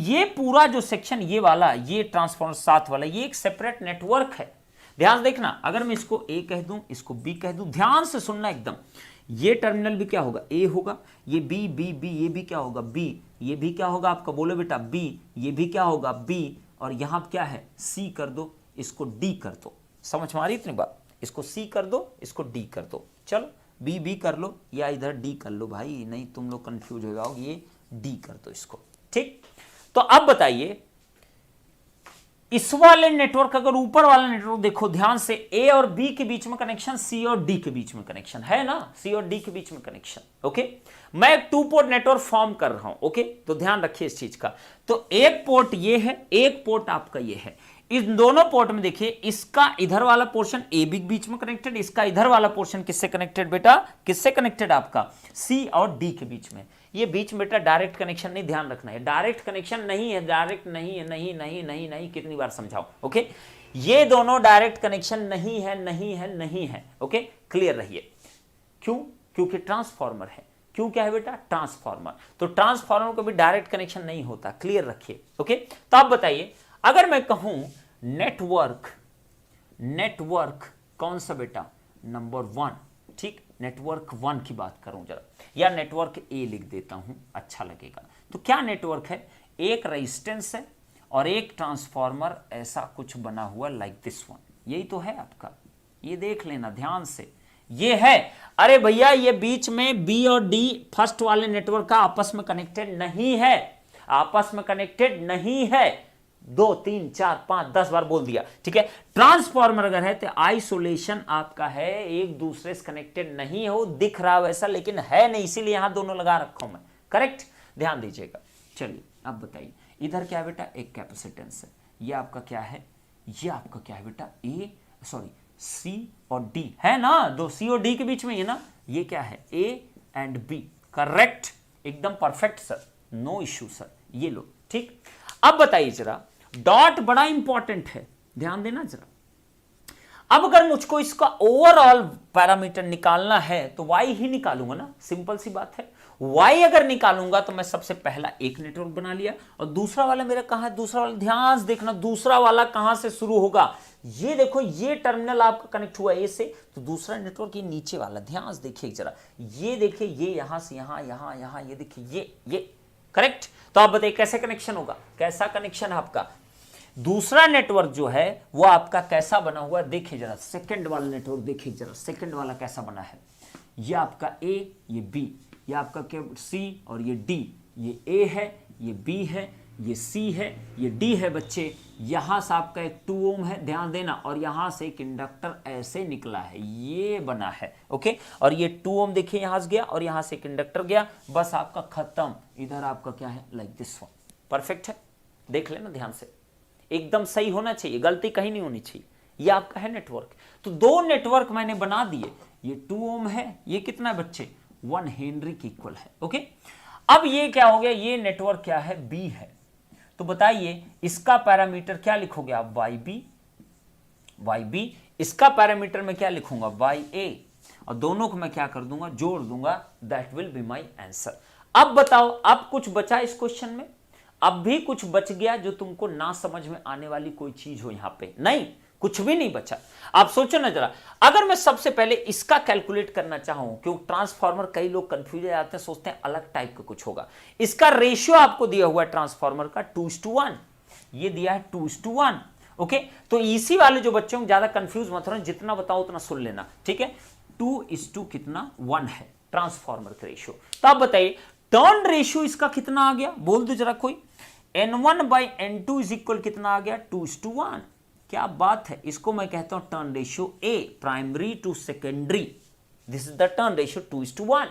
ये पूरा जो सेक्शन ये वाला, ये ट्रांसफॉर्मर साथ वाला, ये एक सेपरेट नेटवर्क है। ध्यान देखना, अगर मैं इसको ए कह दूं, इसको बी कह दूं, ध्यान से सुनना एकदम, ये टर्मिनल भी क्या होगा, ए होगा, ये बी बी बी, ये भी क्या होगा बी, ये भी क्या होगा आपका, बोलो बेटा बी, ये भी क्या होगा बी, और यहां क्या है सी कर दो, इसको डी कर दो। समझ में आ रही इतनी बात, इसको सी कर दो, इसको डी कर दो, चलो बी बी कर लो या इधर डी कर लो भाई, नहीं तुम लोग कंफ्यूज हो जाओगे, ये डी कर दो इसको, ठीक। तो अब बताइए इस वाले नेटवर्क, अगर ऊपर वाला नेटवर्क देखो ध्यान से, ए और बी के बीच में कनेक्शन, सी और डी के बीच में कनेक्शन है ना, सी और डी के बीच में कनेक्शन, ओके। मैं एक 2 पोर्ट नेटवर्क फॉर्म कर रहा हूं, ओके, तो ध्यान रखिए इस चीज का। तो एक पोर्ट ये है, एक पोर्ट आपका ये है, इन दोनों पोर्ट में देखिए, इसका इधर वाला पोर्शन ए बी के बीच में कनेक्टेड, इसका इधर वाला पोर्शन किससे कनेक्टेड बेटा, किससे कनेक्टेड आपका, सी और डी के बीच में। ये बीच में बेटा डायरेक्ट कनेक्शन नहीं, ध्यान रखना है, डायरेक्ट कनेक्शन नहीं है, डायरेक्ट नहीं है, नहीं नहीं नहीं नहीं, कितनी बार समझाओ, ओके। ये दोनों डायरेक्ट कनेक्शन नहीं है, नहीं है, नहीं है, ओके, क्लियर रहिए। क्यों, क्योंकि ट्रांसफार्मर है। क्यों क्या है बेटा, ट्रांसफार्मर, तो ट्रांसफार्मर को भी डायरेक्ट कनेक्शन नहीं होता, क्लियर रखिए, ओके। तो आप बताइए, अगर मैं कहूं नेटवर्क, नेटवर्क कौन सा बेटा, नंबर 1, ठीक, नेटवर्क 1 की बात करूं जरा, या नेटवर्क ए लिख देता हूं, अच्छा लगेगा। तो क्या नेटवर्क है, एक रेजिस्टेंस है और एक ट्रांसफार्मर ऐसा कुछ बना हुआ लाइक दिस वन, यही तो है आपका, ये देख लेना ध्यान से, ये है। अरे भैया ये बीच में बी और डी फर्स्ट वाले नेटवर्क का आपस में कनेक्टेड नहीं है, आपस में कनेक्टेड नहीं है, 2 3 4 5 10 बार बोल दिया, ठीक है। ट्रांसफार्मर अगर है तो आइसोलेशन आपका है, एक दूसरे से कनेक्टेड नहीं हो, दिख रहा वैसा लेकिन है नहीं, इसीलिए यहां दोनों लगा रखा हूं मैं, करेक्ट, ध्यान दीजिएगा। चलिए अब बताइए, इधर क्या है बेटा, एक कैपेसिटेंस है, ये आपका क्या है, ये आपका क्या है बेटा, ए सॉरी सी और डी है ना, दो सी और डी के बीच में ये ना, ये क्या है, ए एंड बी, करेक्ट, एकदम perfect sir, no issue sir, ये लो, ठीक। अब बताइए जरा, डॉट बड़ा इंपॉर्टेंट है, ध्यान देना जरा। अब अगर मुझको इसका ओवरऑल पैरामीटर निकालना है तो y ही निकालूंगा ना, सिंपल सी बात है। y अगर निकालूंगा तो मैं सबसे पहला एक नेटवर्क बना लिया, और दूसरा वाला मेरा कहां है, दूसरा वाला ध्यान से देखना, दूसरा वाला कहां से शुरू होगा, ये देखो, ये टर्मिनल आपका कनेक्ट हुआ ए से, तो दूसरा नेटवर्क ये नीचे वाला, ध्यान से देखिए जरा, ये देखिए, ये यहां से यहां, यहां यहां, ये देखिए, ये करेक्ट। तो आप बताइए कैसे कनेक्शन होगा, कैसा कनेक्शन आपका, दूसरा नेटवर्क जो है वो आपका कैसा बना हुआ, देखिए जरा, सेकंड वाला नेटवर्क देखिए जरा, सेकंड वाला कैसा बना है, ये आपका ए, ये बी, ये आपका क्या सी और ये डी, ये ए है, ये बी है, ये सी है, ये डी है बच्चे, यहां से आपका एक 2 ओम है, ध्यान देना, और यहां से एक इंडक्टर ऐसे निकला है, ये बना है, ओके, और ये 2 ओम देखिए यहां से गया और यहां से एक इंडक्टर गया, बस आपका खत्म, इधर आपका क्या है, लाइक दिस वन, परफेक्ट है, देख लेना ध्यान से, एकदम सही होना चाहिए, गलती कहीं नहीं होनी चाहिए, ये आपका है नेटवर्क। तो 2 नेटवर्क मैंने बना दिए, ये 2 ओम है, ये कितना है बच्चे, 1 हेनरी की इक्वल है, ओके। अब ये क्या हो गया, ये नेटवर्क क्या है, बी है, तो बताइए इसका पैरामीटर क्या लिखोगे आप, वाई बी, इसका पैरामीटर में क्या लिखूंगा, वाई ए, और दोनों को मैं क्या कर दूंगा, जोड़ दूंगा, that will be my answer. अब बताओ, अब कुछ बचा इस क्वेश्चन में, अब भी कुछ बच गया जो तुमको ना समझ में आने वाली कोई चीज हो, यहां पे नहीं, कुछ भी नहीं बचा। आप सोचो ना जरा, अगर मैं सबसे पहले इसका कैलकुलेट करना चाहूं, क्योंकि ट्रांसफार्मर कई लोग कंफ्यूज हो जाते हैं, सोचते हैं अलग टाइप का कुछ होगा, इसका रेशियो आपको दिया हुआ है ट्रांसफार्मर का 2:1, ये दिया है 2:1, ओके। तो इसी वाले जो बच्चों को ज्यादा कंफ्यूज मत होना, जितना बताओ उतना सुन लेना, ठीक है। 2:1 कितना, 1 है ट्रांसफार्मर का रेशियो। तो आप बताइए टर्न रेशियो इसका कितना आ गया, बोल दो जरा कोई, N1/N2 इज इक्वल कितना आ गया, 2:1, क्या बात है, इसको मैं कहता हूं turn ratio a, primary to secondary, this is the turn ratio 2:1,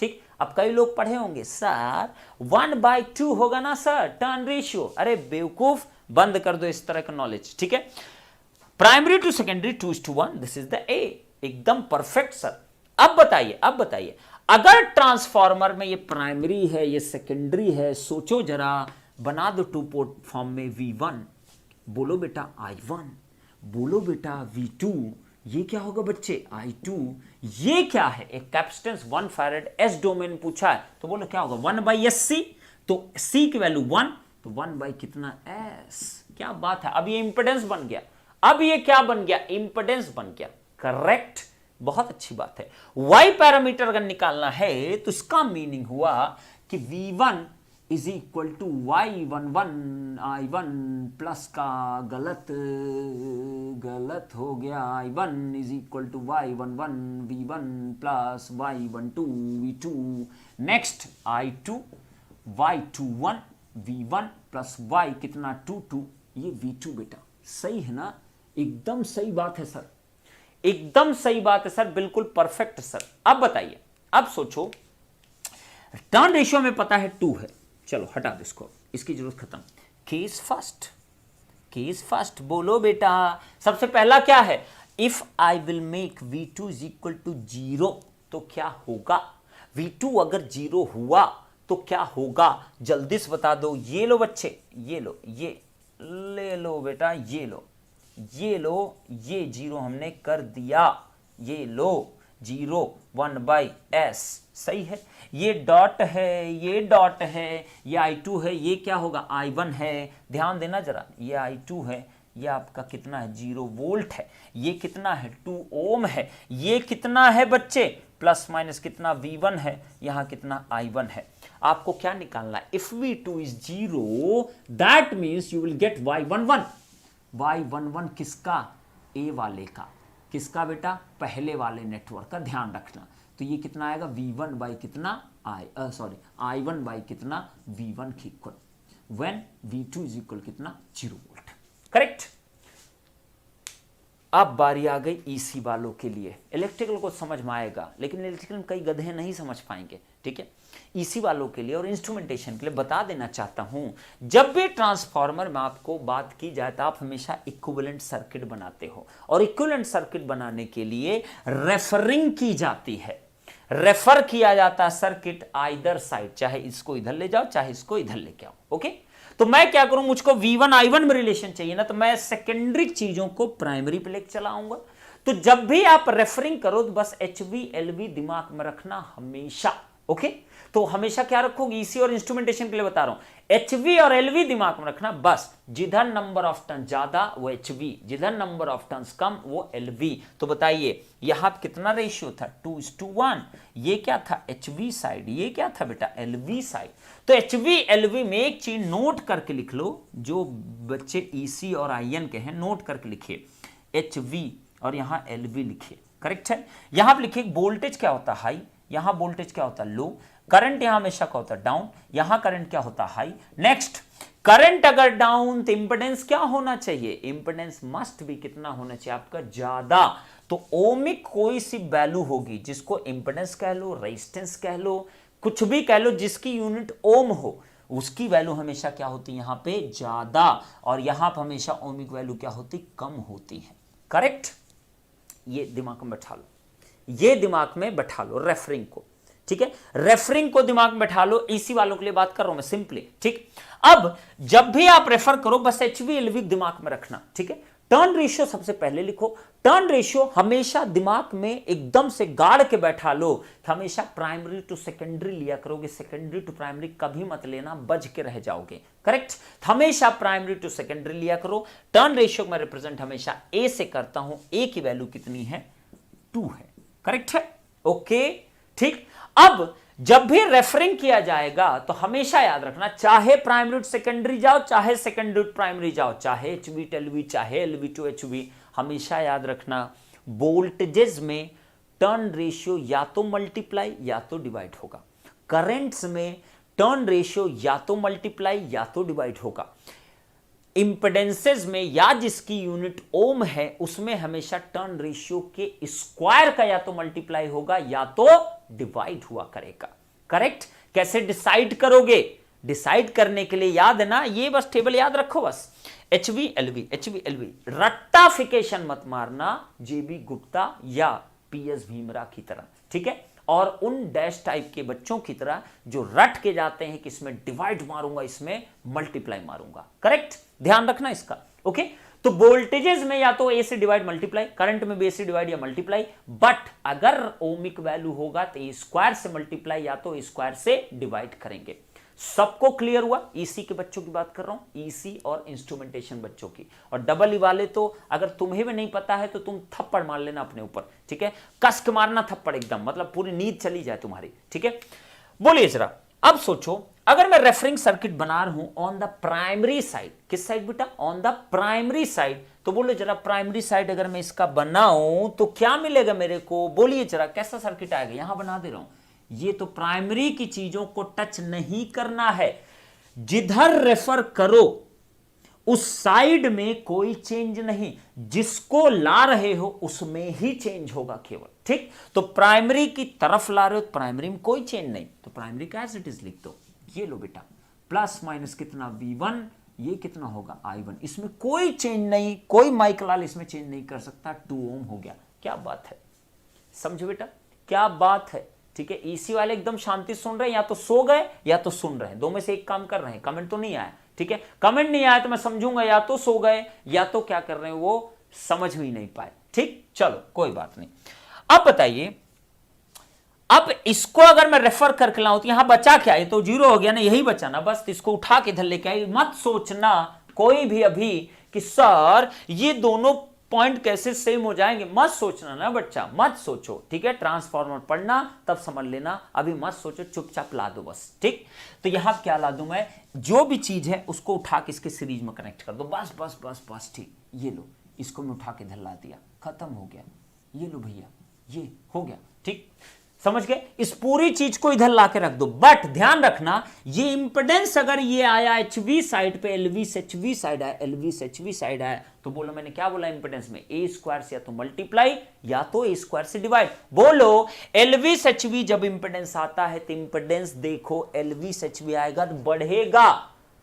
ठीक। अब कई लोग पढ़े होंगे सर 1/2 होगा ना सर टर्न रेशियो, अरे बेवकूफ, बंद कर दो इस तरह का नॉलेज, ठीक है। Primary to secondary 2:1, this is the a, एकदम परफेक्ट सर। अब बताइए अगर ट्रांसफार्मर में ये प्राइमरी है, ये सेकेंडरी है, सोचो जरा, बना दो 2 पोर्ट फॉर्म में V1, बोलो बेटा I1, बोलो बेटा V2, ये क्या होगा बच्चे, I2, ये क्या है, एक कैपेसिटेंस 1 फैरेड, S डोमेन पूछा है, तो बोलो क्या होगा, 1/SC, तो C की वैल्यू 1, तो 1 बाई कितना s। क्या बात है, अब ये इंपेडेंस बन गया, अब ये क्या बन गया, इंपेडेंस बन गया। करेक्ट, बहुत अच्छी बात है। y पैरामीटर अगर निकालना है तो इसका मीनिंग हुआ कि v1 is equal to y11 i1 plus का गलत हो गया, i1 is equal to y11 v1 plus y12 v2। Next i2 y21 v1 plus y कितना 22, ये v2 बेटा। सही है ना, एकदम सही बात है सर, एकदम सही बात है सर, बिल्कुल परफेक्ट सर। अब बताइए, अब सोचो, टर्न रेशियो में पता है 2 है, चलो हटा दो इसको, इसकी जरूरत खत्म। केस फर्स्ट, केस फर्स्ट बोलो बेटा। सबसे पहला क्या है, if I will make v2 is equal to 0 तो क्या होगा, v2 अगर 0 हुआ तो क्या होगा, जल्दी से बता दो। ये लो बच्चे, ये लो, ये ले लो बेटा, ये लो, ये लो, ये 0 हमने कर दिया, ये लो 0 1 बाई s। सही है, ये डॉट है, ये डॉट है, ये i2 है, ये क्या होगा i1 है। ध्यान देना जरा, ये i2 है, ये आपका कितना है 0 वोल्ट है, ये कितना है 2 ओम है, ये कितना है बच्चे प्लस माइनस कितना v1 है, यहां कितना i1 है। आपको क्या निकालना है, if v2 is 0 that means you will get y11। y11 किसका, ए वाले का, किसका बेटा, पहले वाले नेटवर्क का, ध्यान रखना। तो ये कितना आएगा v1 बाई कितना i1 बाई कितना v1 की equal, when v2 is equal कितना 0 वोल्ट। करेक्ट। अब बारी आ गई ईसी वालों के लिए। इलेक्ट्रिकल को समझ में आएगा, लेकिन इलेक्ट्रिकल में कई गधे नहीं समझ पाएंगे, ठीक है। ईसी वालों के लिए और इंस्ट्रूमेंटेशन के लिए बता देना चाहता हूं, जब भी ट्रांसफार्मर में आपको बात की जाए तो आप हमेशा इक्विवेलेंट सर्किट बनाते हो, और इक्विवेलेंट सर्किट बनाने के लिए रेफरिंग की जाती है, रेफर किया जाता है सर्किट आइदर साइड, चाहे इसको इधर ले जाओ चाहे इसको इधर लेके आओ। ओके, तो मैं क्या करूं, मुझको V1 I1 में रिलेशन चाहिए ना, तो मैं सेकेंडरी चीजों को प्राइमरी पे लेके चला आऊंगा। तो जब भी आप रेफरिंग करो तो बस HV LV दिमाग में रखना हमेशा। ओके, तो हमेशा क्या रखोगे, ईसी और इंस्ट्रूमेंटेशन के लिए बता रहा हूं, HV और LV दिमाग में रखना बस। जिधर नंबर ऑफ टर्न ज्यादा वो HV, जिधर नंबर ऑफ टर्न्स कम वो LV। तो बताइए यहां कितना रेशियो था, 2:1। ये क्या था, HV साइड, ये क्या था बेटा LV साइड। तो HV LV में एक चीज नोट करके लिख लो, जो बच्चे EC और IN के हैं नोट करके लिखिए, HV और यहां LV लिखिए। करेक्ट है। यहां पर लिखिए वोल्टेज क्या होता है हाई, यहां वोल्टेज क्या होता है लो, करंट यहां हमेशा क्या होता है डाउन, यहां करंट क्या होता है हाई। नेक्स्ट, करंट अगर डाउन तो इंपेडेंस क्या होना चाहिए, इंपेडेंस मस्ट भी कितना होना चाहिए आपका ज्यादा। तो ओमिक कोई सी वैल्यू होगी जिसको इंपेडेंस कह लो, रेजिस्टेंस कह लो, कुछ भी कह लो, जिसकी यूनिट ओम हो, उसकी वैल्यू हमेशा क्या होती है यहां पे ज्यादा, और यहां पर हमेशा ओमिक वैल्यू क्या होती कम होती है। करेक्ट, ये दिमाग में बैठा लो, ये दिमाग में बैठा लो रेफरिंग को, ठीक है। रेफरिंग को दिमाग में बैठा लो, इसी वालों के लिए बात कर रहा हूं मैं सिंपली, ठीक। अब जब भी आप रेफर करो बस HV LV दिमाग में रखना, ठीक है। टर्न रेशियो सबसे पहले लिखो, टर्न रेशियो हमेशा दिमाग में एकदम से गाड़ के बैठा लो, हमेशा प्राइमरी टू सेकेंडरी लिया करोगे, सेकेंडरी टू प्राइमरी कभी मत लेना, बच के रह जाओगे। करेक्ट, हमेशा प्राइमरी टू सेकेंडरी लिया करो। टर्न रेशियो में रिप्रेजेंट हमेशा A से करता हूं, A की वैल्यू कितनी है 2 है। करेक्ट है, ओके ठीक। अब जब भी रेफरिंग किया जाएगा तो हमेशा याद रखना, चाहे प्राइमरी टू सेकेंडरी जाओ, चाहे सेकेंडरी टू प्राइमरी जाओ, चाहे HV टू LV, चाहे LV टू HV, हमेशा याद रखना वोल्टेजेस में टर्न रेशियो या तो मल्टीप्लाई या तो डिवाइड होगा, करंट्स में टर्न रेशियो या तो मल्टीप्लाई या तो डिवाइड होगा, इंपेडेंसेस में या जिसकी यूनिट ओम है उसमें हमेशा टर्न रेशियो के स्क्वायर का या तो मल्टीप्लाई होगा या तो डिवाइड हुआ करेगा। करेक्ट, कैसे डिसाइड करोगे, डिसाइड करने के लिए याद है ना, ये बस टेबल याद रखो बस, HV LV HV LV, रट्टाफिकेशन मत मारना JB गुप्ता या PS भीमरा की तरह, ठीक है, और उन डैश टाइप के बच्चों की तरह जो रट के जाते हैं कि इसमें डिवाइड मारूंगा इसमें मल्टीप्लाई मारूंगा। करेक्ट, ध्यान रखना इसका। ओके, तो वोल्टेजेस में या तो A से डिवाइड मल्टीप्लाई, करंट में B से डिवाइड या मल्टीप्लाई, बट अगर ओमिक वैल्यू होगा तो A स्क्वायर से मल्टीप्लाई या तो A स्क्वायर से डिवाइड करेंगे। सबको क्लियर हुआ? ईसी के बच्चों की बात कर रहा हूं, ईसी और इंस्ट्रूमेंटेशन बच्चों की। और डबल ई वाले तो अगर तुम्हें भी नहीं पता है तो तुम थप्पड़ मार लेना अपने ऊपर, ठीक है, कस के मारना थप्पड़ एकदम, मतलब पूरी नींद चली जाए तुम्हारी, ठीक है। बोलिए जरा, अब सोचो अगर मैं रेफरिंग सर्किट बना रहा हूं ऑन द प्राइमरी साइड, किस साइड बेटा? On the primary side. तो बोलो जरा, प्राइमरी साइड अगर मैं इसका बनाऊं तो क्या मिलेगा मेरे को? बोलिए जरा, कैसा सर्किट आएगा? यहां बना दे रहा हूं, ये तो प्राइमरी की चीजों को टच नहीं करना है, जिधर रेफर करो उस साइड में कोई चेंज नहीं, जिसको ला रहे हो उसमें ही चेंज होगा केवल, ठीक। तो प्राइमरी की तरफ ला रहे हो तो प्राइमरी में कोई चेंज नहीं, तो प्राइमरी का एज इट इज लिख दो। ये लो बेटा, प्लस माइनस कितना V1, ये कितना होगा I1, इसमें कोई चेंज नहीं, कोई माइकलाल इसमें चेंज नहीं कर सकता, 2 ओम हो गया। क्या बात है, समझो बेटा, क्या बात है, ठीक है। ईसी वाले एकदम शांति सुन रहे हैं, या तो सो गए या तो सुन रहे हैं, दो में से एक काम कर रहे हैं। कमेंट तो नहीं आया, ठीक है, कमेंट नहीं आया तो मैं समझूंगा या तो सो गए या तो क्या कर रहे हैं वो समझ ही नहीं पाए, ठीक। चलो कोई बात नहीं। अब बताइए, अब इसको अगर मैं रेफर करके लाऊं तो यहां बचा क्या? ये तो 0 हो गया ना, यही बचा ना, बस इसको उठा के इधर लेके आई। मत सोचना कोई भी अभी कि सर ये दोनों पॉइंट कैसे सेम हो जाएंगे, मत सोचना ना बच्चा, मत सोचो, ठीक है। ट्रांसफॉर्मर पढ़ना तब समझ लेना, अभी मत सोचो, चुपचाप ला दो बस, ठीक। तो यहां क्या ला दूं मैं? जो भी चीज है उसको उठा के इसके सीरीज में कनेक्ट कर दो, बस बस बस बस, ठीक। ये लो, इसको मैं उठा के इधर ला दिया, खत्म हो गया। ये लो भैया, ये हो गया, ठीक, समझ गए। इस पूरी चीज को इधर लाके रख दो, बट ध्यान रखना ये इंपेडेंस अगर ये आया HV साइड पे, LV से HV साइड आया, LV से HV साइड आया, तो बोलो मैंने क्या बोला इंपेडेंस में? A स्क्वायर से या तो मल्टीप्लाई या तो A स्क्वायर से डिवाइड। बोलो LV से HV जब इंपेडेंस आता है तो इंपेडेंस देखो LV से HV आएगा तो बढ़ेगा,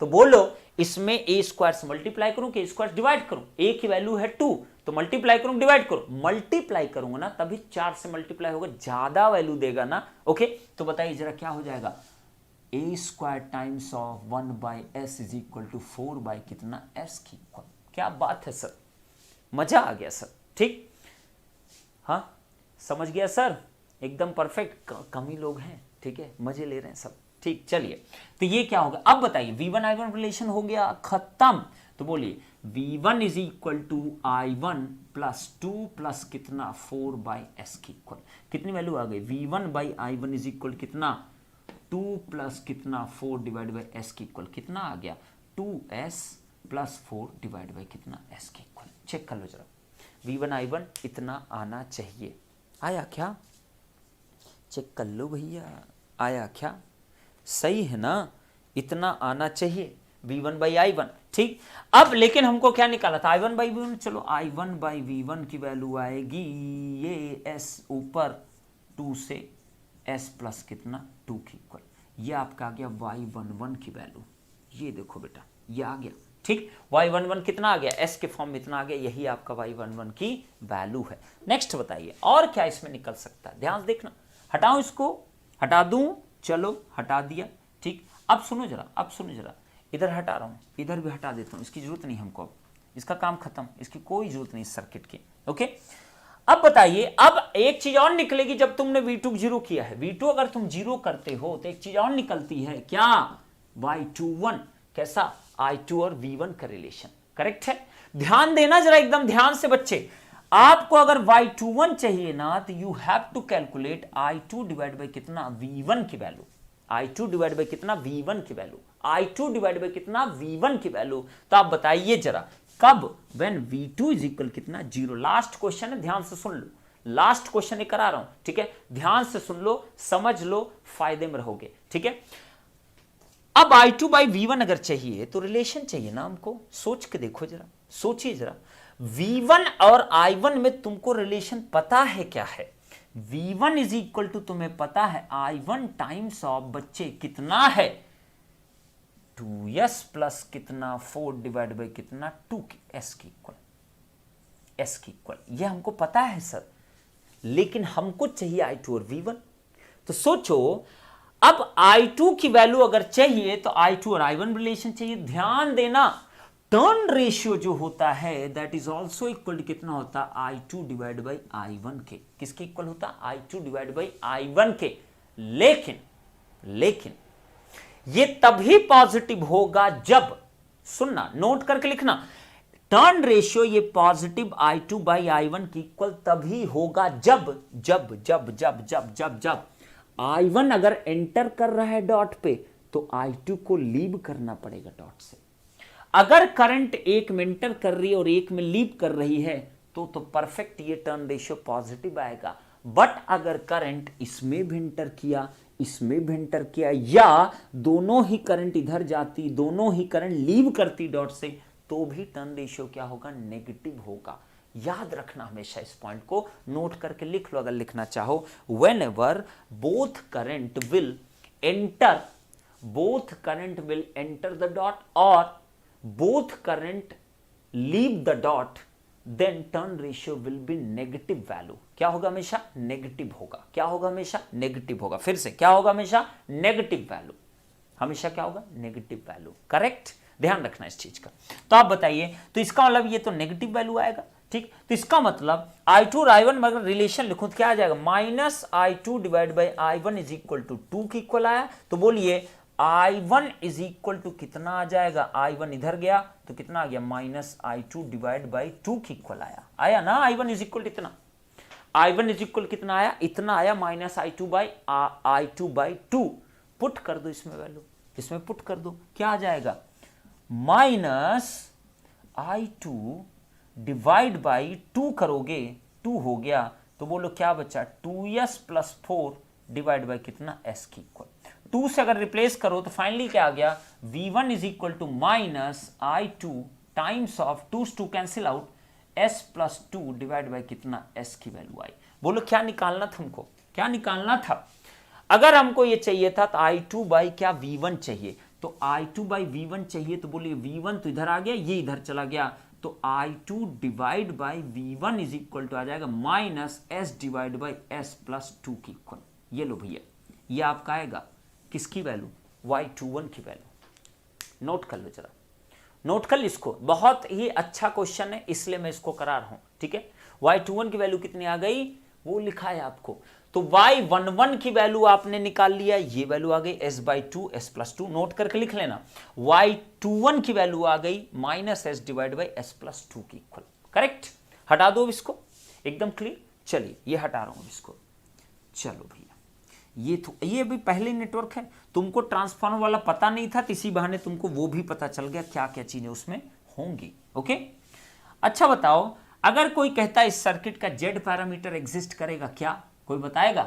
तो बोलो इसमें A स्क्वायर से मल्टीप्लाई करूं कि A स्क्वायर डिवाइड करूं? A की वैल्यू है 2, तो मल्टीप्लाई करूं डिवाइड करूं? मल्टीप्लाई करूंगा ना, तभी 4 से मल्टीप्लाई होगा, ज्यादा वैल्यू देगा ना, ओके। तो बताइए जरा क्या हो जाएगा? A square times of 1/s is equal to 4 कितना s की इक्वल। क्या बात है सर, मजा आ गया सर, ठीक, हाँ समझ गया सर, एकदम परफेक्ट। कम ही लोग हैं, ठीक है, मजे ले रहे हैं सब, ठीक। चलिए, तो ये क्या होगा? अब बताइए, V1 I1 रिलेशन हो गया खत्म। तो बोलिए V1 is equal to I1 plus 2 plus कितना 4/s की इक्वल। कितनी वैल्यू आ गई? V1/I1 इज इक्वल कितना 2 प्लस कितना 4 डिवाइड बाई s की इक्वल। कितना आ गया? 2s प्लस 4 डिवाइड बाई कितना s की इक्वल। चेक कर लो जरा, V1 I1 इतना आना चाहिए, आया क्या? चेक कर लो भैया, आया क्या? सही है ना, इतना आना चाहिए V1/I1, ठीक। अब लेकिन हमको क्या निकाला था? I1/V1, चलो I1/V1 की वैल्यू आएगी ये s ऊपर 2 से s प्लस कितना 2 की इक्वल। ये आपका आ गया Y11 की वैल्यू, ये देखो बेटा ये आ गया, ठीक। Y11 कितना आ गया? s के फॉर्म में इतना आ गया, यही आपका Y11 की वैल्यू है। नेक्स्ट बताइए और क्या इसमें निकल सकता है? ध्यान देखना, हटाऊं इसको, हटा दूं, चलो हटा दिया, ठीक। अब सुनो जरा, अब सुनो जरा, इधर हटा रहा हूं, इधर भी हटा देता हूं, इसकी जरूरत नहीं हमको, अब इसका काम खत्म, इसकी कोई जरूरत नहीं सर्किट की, ओके। अब बताइए, अब एक चीज और निकलेगी जब तुमने V2 जीरो किया है। V2 अगर तुम जीरो करते हो तो एक चीज और निकलती है, क्या? Y21। कैसा? I2 और V1 का रिलेशन, करेक्ट है। ध्यान देना जरा, एकदम ध्यान से बच्चे, आपको अगर Y21 चाहिए ना तो you have to calculate I2 divide by कितना V1 की वैल्यू, I2 डिवाइड बाई कितना V1 की वैल्यू, I2 डिवाइड बाई कितना V1 की वैल्यू। तो आप बताइए जरा कब? व्हेन V2 इज इक्वल कितना 0। लास्ट क्वेश्चन है, ध्यान से सुन लो, लास्ट क्वेश्चन करा रहा हूं, ठीक है, ध्यान से सुन लो, समझ लो, फायदे में रहोगे, ठीक है। अब I2/V1 अगर चाहिए तो रिलेशन चाहिए ना हमको, सोच के देखो जरा, सोचिए जरा, V1 और I1 में तुमको रिलेशन पता है क्या है? V1 इज इक्वल टू तुम्हें पता है I1 टाइम्स ऑफ बच्चे कितना है 2s प्लस कितना 4 डिवाइड बाई कितना 2 की s की इक्वल, s की इक्वल, ये हमको पता है सर, लेकिन हमको चाहिए I2 और V1। तो सोचो, अब I2 की वैल्यू अगर चाहिए तो I2 और I1 रिलेशन चाहिए। ध्यान देना, टर्न रेशियो जो होता है that is also equal to कितना होता है I2 डिवाइड बाई I1 के। किसके इक्वल होता? I2 डिवाइड बाई I1 के। लेकिन ये तभी पॉजिटिव होगा जब, सुनना नोट करके लिखना, टर्न रेशियो ये पॉजिटिव I2 बाई I1 की इक्वल तभी होगा जब जब जब जब जब जब जब I1 अगर एंटर कर रहा है डॉट पे तो I2 को लीव करना पड़ेगा डॉट से। अगर करंट एक में एंटर कर रही है और एक में लीव कर रही है तो परफेक्ट ये टर्न रेशियो पॉजिटिव आएगा। बट अगर करंट इसमें भी एंटर किया, इसमें भी एंटर किया, या दोनों ही करंट इधर जाती, दोनों ही करंट लीव करती डॉट से, तो भी टर्न रेशियो क्या होगा, नेगेटिव होगा। याद रखना हमेशा, इस पॉइंट को नोट करके लिख लो अगर लिखना चाहो। When ever both current will enter, both current will enter the dot और both current leave the dot, then turn ratio will be negative value। क्या होगा हमेशा, नेगेटिव होगा। क्या होगा हमेशा, नेगेटिव होगा। फिर से क्या होगा हमेशा, नेगेटिव वैल्यू। हमेशा क्या होगा, नेगेटिव वैल्यू। करेक्ट, ध्यान रखना इस चीज का। तो आप बताइए, तो इसका मतलब ये तो नेगेटिव वैल्यू आएगा, ठीक। तो इसका मतलब I2 और I1 में अगर रिलेशन लिखूं तो क्या आ जाएगा, minus I2 divide by I1 is equal to 2 की इक्वल आया। तो बोलिए I1 इज इक्वल टू कितना आ जाएगा, I1 इधर गया तो कितना आ गया, माइनस I2 डिवाइड बाई 2 की इक्वल आया ना। I1 इज इक्वल इतना, I1 इज इक्वल कितना आया, इतना आया, माइनस I2 बाई 2। पुट कर दो इसमें वैल्यू, इसमें पुट कर दो, क्या आ जाएगा, माइनस I2 डिवाइड बाई 2 करोगे, 2 हो गया तो बोलो क्या बचा, 2s प्लस 4 डिवाइड बाई कितना, s की इक्वल। 2 से अगर रिप्लेस करो तो फाइनली क्या आ गया, v1 is equal to minus I2 times of 2 से 2 cancel out, s plus 2 divide by कितना, s की वैल्यू आई। बोलो क्या निकालना था हमको, क्या निकालना था। अगर हमको ये चाहिए था तो I2 बाई क्या, v1 चाहिए। तो I2 बाई v1 चाहिए तो बोलिए v1 तो इधर आ गया, ये इधर चला गया, तो I2 divide by v1 is equal to आ जाएगा minus s divide by s plus 2 की इक्वल। ये लो भैया, ये आपका आएगा किसकी वैल्यू, y21 की वैल्यू। नोट कर लो जरा, नोट कर लो इसको, बहुत ही अच्छा क्वेश्चन है इसलिए मैं इसको करा रहा हूं, ठीक है। y21 की वैल्यू कितनी आ गई, वो लिखा है आपको। तो y11 की वैल्यू आपने निकाल लिया, ये वैल्यू आ गई s by 2 s plus 2, note करके लिख लेना। y21 की वैल्यू आ गई minus s divide by s plus 2 की इक्वल। करेक्ट, हटा दो इसको, एकदम क्लियर। चलिए ये हटा रहा हूं इसको, चलो भैया ये भी पहले नेटवर्क है, तुमको ट्रांसफार्मर वाला पता नहीं था, इसी बहाने तुमको वो भी पता चल गया क्या क्या चीजें उसमें होंगी। ओके, अच्छा बताओ, अगर कोई कहता है इस सर्किट का जेड पैरामीटर एग्जिस्ट करेगा, क्या कोई बताएगा,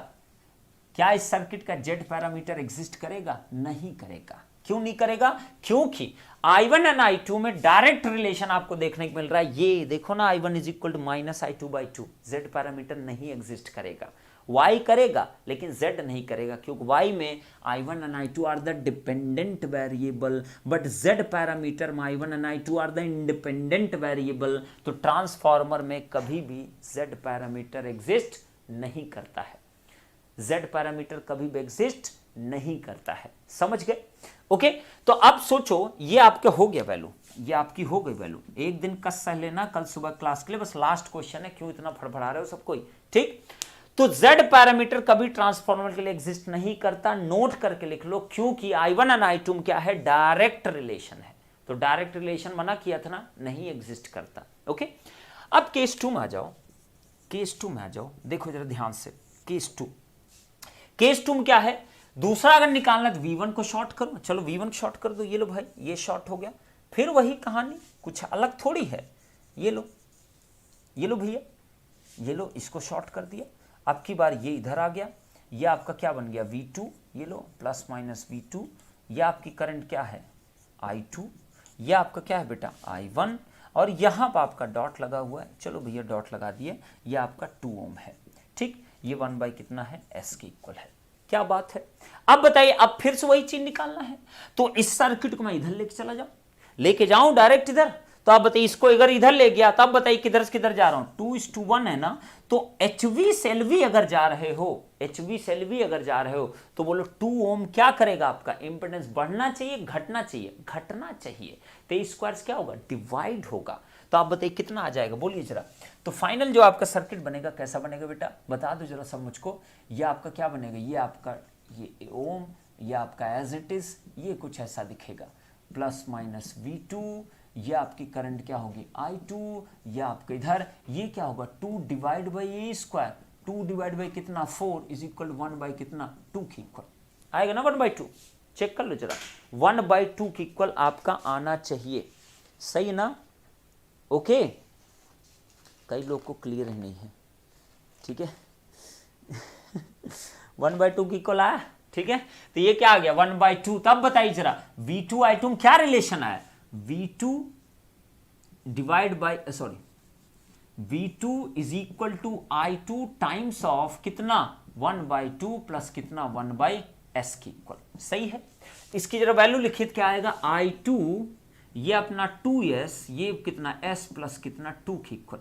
क्या इस सर्किट का जेड पैरामीटर एग्जिस्ट करेगा, नहीं करेगा। क्यों नहीं करेगा, क्योंकि I1 एंड I2 में डायरेक्ट रिलेशन आपको देखने को मिल रहा है। ये देखो ना, I1 is equal to minus I2 by 2, Z parameter नहीं एग्जिस्ट करेगा। Y करेगा लेकिन Z नहीं करेगा, क्योंकि Y में I1 and I2 are the dependent variable, but Z parameter में I1 and I2 are the independent variable. तो ट्रांसफार्मर में कभी भी Z पैरामीटर एग्जिस्ट नहीं करता है, Z पैरामीटर कभी भी एग्जिस्ट नहीं करता है, समझ गए। ओके, तो अब सोचो ये आपके हो गया वैल्यू, ये आपकी हो गई वैल्यू। एक दिन कस सह लेना कल सुबह क्लास के लिए, बस लास्ट क्वेश्चन है, क्यों इतना फड़फड़ा रहे हो सब कोई, ठीक। तो Z पैरामीटर कभी ट्रांसफार्मर के लिए एग्जिस्ट नहीं करता, नोट करके लिख लो, क्योंकि I1 और I2 में क्या है, डायरेक्ट रिलेशन है। तो डायरेक्ट रिलेशन मना किया था ना, नहीं एग्जिस्ट करता। ओके, अब केस 2 में आ जाओ, केस 2 में आ जाओ, देखो जरा ध्यान से, केस 2, केस 2 में क्या है, दूसरा अगर निकालना तो V1 को शॉर्ट करो, चलो V1 को शॉर्ट कर दो, ये लो भाई, ये शॉर्ट हो गया, फिर वही कहानी, कुछ अलग थोड़ी है। ये लो, ये लो भैया, ये लो, इसको शॉर्ट कर दिया, अब की बार ये इधर आ गया, ये आपका क्या बन गया, V2, ये लो प्लस माइनस V2, ये आपकी करंट क्या है, I2, ये आपका क्या है बेटा, I1, और यहाँ पर आपका डॉट लगा हुआ है, चलो भैया डॉट लगा दिए, ये आपका 2 ओम है, ठीक। ये 1 बाई कितना है, S के इक्वल है। क्या बात है। अब बताइए, अब फिर से वही चीज निकालना है, तो इस सर्किट को मैं इधर लेके चला जाऊं, लेके जाऊं डायरेक्ट इधर, तो आप बताइए इसको अगर इधर ले गया तब बताइए किधर से किधर जा रहा हूं, 2:1 है ना। तो HV से LV अगर जा रहे हो, HV से LV अगर जा रहे हो तो बोलो 2 ओम क्या करेगा, आपका इंपेडेंस बढ़ना चाहिए, घटना चाहिए, घटना चाहिए। तो इस स्क्वायर क्या होगा, डिवाइड होगा। तो आप बताइए कितना आ जाएगा, बोलिए जरा। तो फाइनल जो आपका सर्किट बनेगा कैसा बनेगा बेटा, बता दो जरा सब मुझको। ये आपका क्या बनेगा, ये आपका ये ओम ये आपका एज इट इज, ये कुछ ऐसा दिखेगा, प्लस माइनस V2, ये आपकी करंट क्या होगी I2, ये आपके इधर ये क्या होगा 2 divide by A square, 2 divide by कितना 4 इज इक्वल 1 बाई कितना 2 की इक्वल आएगा ना, 1/2। चेक कर लो जरा, 1/2 की इक्वल आपका आना चाहिए, सही ना? ओके, कई लोग को क्लियर ही नहीं है, ठीक है। 1/2 की इक्वल आया, ठीक है। तो ये क्या आ गया 1/2। तब बताइए जरा V2 I2 में क्या रिलेशन आया, V2 divide by sorry V2 is equal to I2 times of कितना 1/2 प्लस कितना 1/s की इक्वल, सही है। इसकी जरा वैल्यू लिखित क्या आएगा I2 ये अपना 2s, ये कितना s प्लस कितना 2 की इक्वल।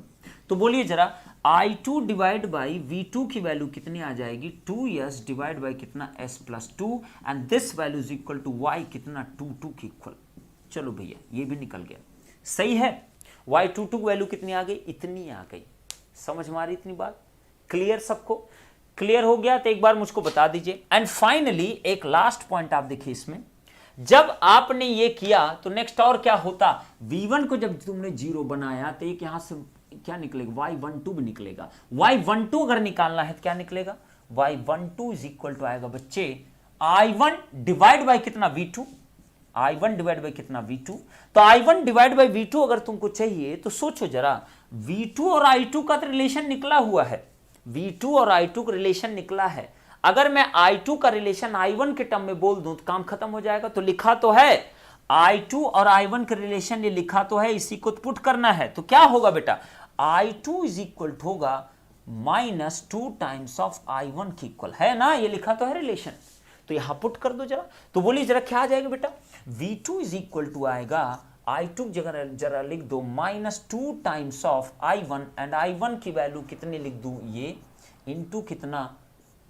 तो बोलिए जरा I2 डिवाइड बाई V2 की वैल्यू कितनी आ जाएगी 2s डिवाइड बाई कितना s plus 2 and this value is equal to y कितना 2 की इक्वल। चलो भैया ये भी निकल गया, सही है। y22 वैल्यू कितनी आ गई, इतनी आ गई। समझ में आ रही इतनी बात, क्लियर सबको? क्लियर हो गया तो एक बार मुझको बता दीजिए। एंड फाइनली एक लास्ट पॉइंट आप देखिए इसमें, जब आपने ये किया तो नेक्स्ट और क्या होता, V1 को जब तुमने 0 बनाया तो एक यहां से क्या निकलेगा y12 भी निकलेगा। y12 अगर निकालना है तो क्या निकलेगा, y12 इज इक्वल टू आएगा बच्चे I1 डिवाइड बाई कितना V2, I1 डिवाइड बाई कितना V2। तो I1 डिवाइड बाई V2 अगर तुमको चाहिए तो सोचो जरा, V2 और I2 का तो रिलेशन निकला हुआ है, V2 और I2 का रिलेशन निकला है। अगर मैं I2 का रिलेशन I1 के टर्म में बोल दूं तो काम खत्म हो जाएगा। तो लिखा तो है I2 और I1 का रिलेशन, ये लिखा तो है, इसी को पुट करना है। तो क्या होगा बेटा, I2 इज इक्वल होगा -2 टाइम्स ऑफ I1 की इक्वल है ना, ये लिखा तो है रिलेशन। तो यहां पुट कर दो जरा, तो बोलिए जरा क्या आ जाएगा बेटा, V2 इज इक्वल टू आएगा I2 जरा लिख दो -2 times of I1 and I1 की वैल्यू कितनी लिख दूं, ये इंटू कितना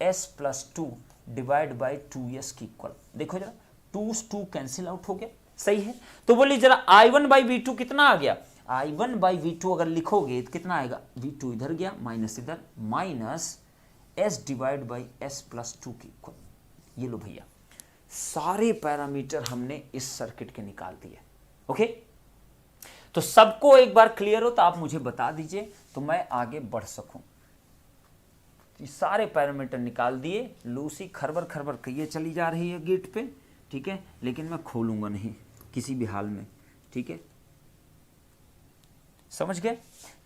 s plus 2 divide by 2s की इक्वल। देखो जरा 2 कैंसिल आउट हो गया, सही है। तो बोलिए जरा I1 बाई V2 कितना आ गया, I1 बाई V2 अगर लिखोगे तो कितना आएगा, V2 इधर गया माइनस इधर, minus s divide by s plus 2 की इक्वल। ये लो भैया, सारे पैरामीटर हमने इस सर्किट के निकाल दिए। ओके, तो सबको एक बार क्लियर हो तो आप मुझे बता दीजिए तो मैं आगे बढ़ सकूं। सारे पैरामीटर निकाल दिए, लूसी खरबर खरबर कहिए चली जा रही है गेट पे, ठीक है, लेकिन मैं खोलूंगा नहीं किसी भी हाल में, ठीक है, समझ गए।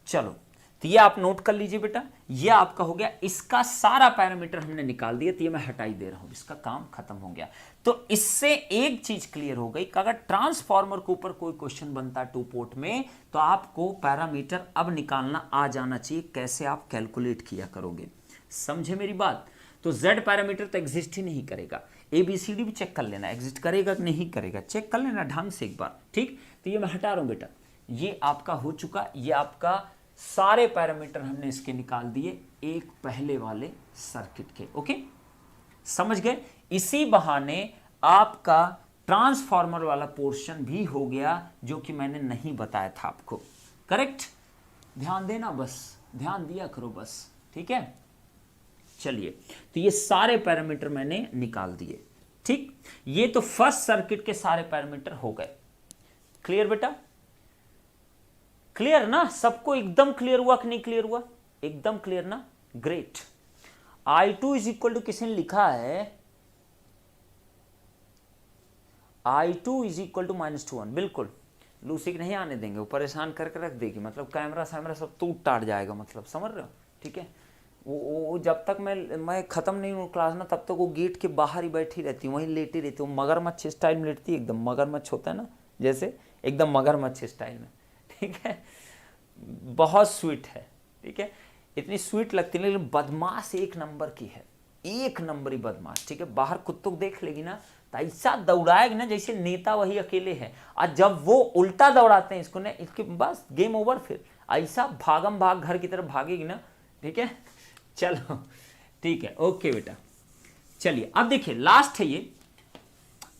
चलो तो ये आप नोट कर लीजिए बेटा, ये आपका हो गया, इसका सारा पैरामीटर हमने निकाल दिया, तो ये मैं हटा ही दे रहा हूं, इसका काम खत्म हो गया। तो इससे एक चीज क्लियर हो गई कि अगर ट्रांसफार्मर के ऊपर कोई क्वेश्चन बनता है 2 पोर्ट में तो आपको पैरामीटर अब निकालना आ जाना चाहिए, कैसे आप कैलकुलेट किया करोगे। समझे मेरी बात? तो Z पैरामीटर तो एग्जिस्ट ही नहीं करेगा, ABCD भी चेक कर लेना, एग्जिस्ट करेगा कि नहीं करेगा, चेक कर लेना ढंग से एक बार, ठीक। तो ये मैं हटा रहा हूं बेटा, ये आपका हो चुका, ये आपका सारे पैरामीटर हमने इसके निकाल दिए एक पहले वाले सर्किट के। ओके, समझ गए। इसी बहाने आपका ट्रांसफार्मर वाला पोर्शन भी हो गया जो कि मैंने नहीं बताया था आपको, करेक्ट। ध्यान देना, बस ध्यान दिया करो बस, ठीक है। चलिए, तो ये सारे पैरामीटर मैंने निकाल दिए, ठीक। ये तो फर्स्ट सर्किट के सारे पैरामीटर हो गए। क्लियर बेटा? क्लियर ना? सबको एकदम क्लियर हुआ कि नहीं क्लियर हुआ? एकदम क्लियर ना? Great. I2 is equal to किसी ने लिखा है I2 इज इक्वल टू -1, बिल्कुल लूसी को नहीं आने देंगे, वो परेशान करके रख देगी, मतलब कैमरा सैमरा सब टूट टाट जाएगा, मतलब समझ रहे हो, ठीक है। वो जब तक मैं खत्म नहीं हूँ क्लास ना, तब तक वो गेट के बाहर ही बैठी रहती है, वहीं लेटी रहती है, वो मगरमच्छ स्टाइल में लेटती है, एकदम मगरमच्छ होता है ना जैसे, एकदम मगरमच्छ स्टाइल में, ठीक है। बहुत स्वीट है, ठीक है, इतनी स्वीट लगती है, लेकिन बदमाश एक नंबर की है, एक नंबर ही बदमाश, ठीक है। बाहर कुत्तों को देख लेगी ना तो ऐसा दौड़ाएगी ना जैसे नेता वही अकेले है, और जब वो उल्टा दौड़ाते हैं इसको ना, इसके बस गेम ओवर, फिर ऐसा भागम भाग घर की तरफ भागेगी ना, ठीक है। चलो ठीक है, ओके बेटा। चलिए अब देखिए लास्ट है ये,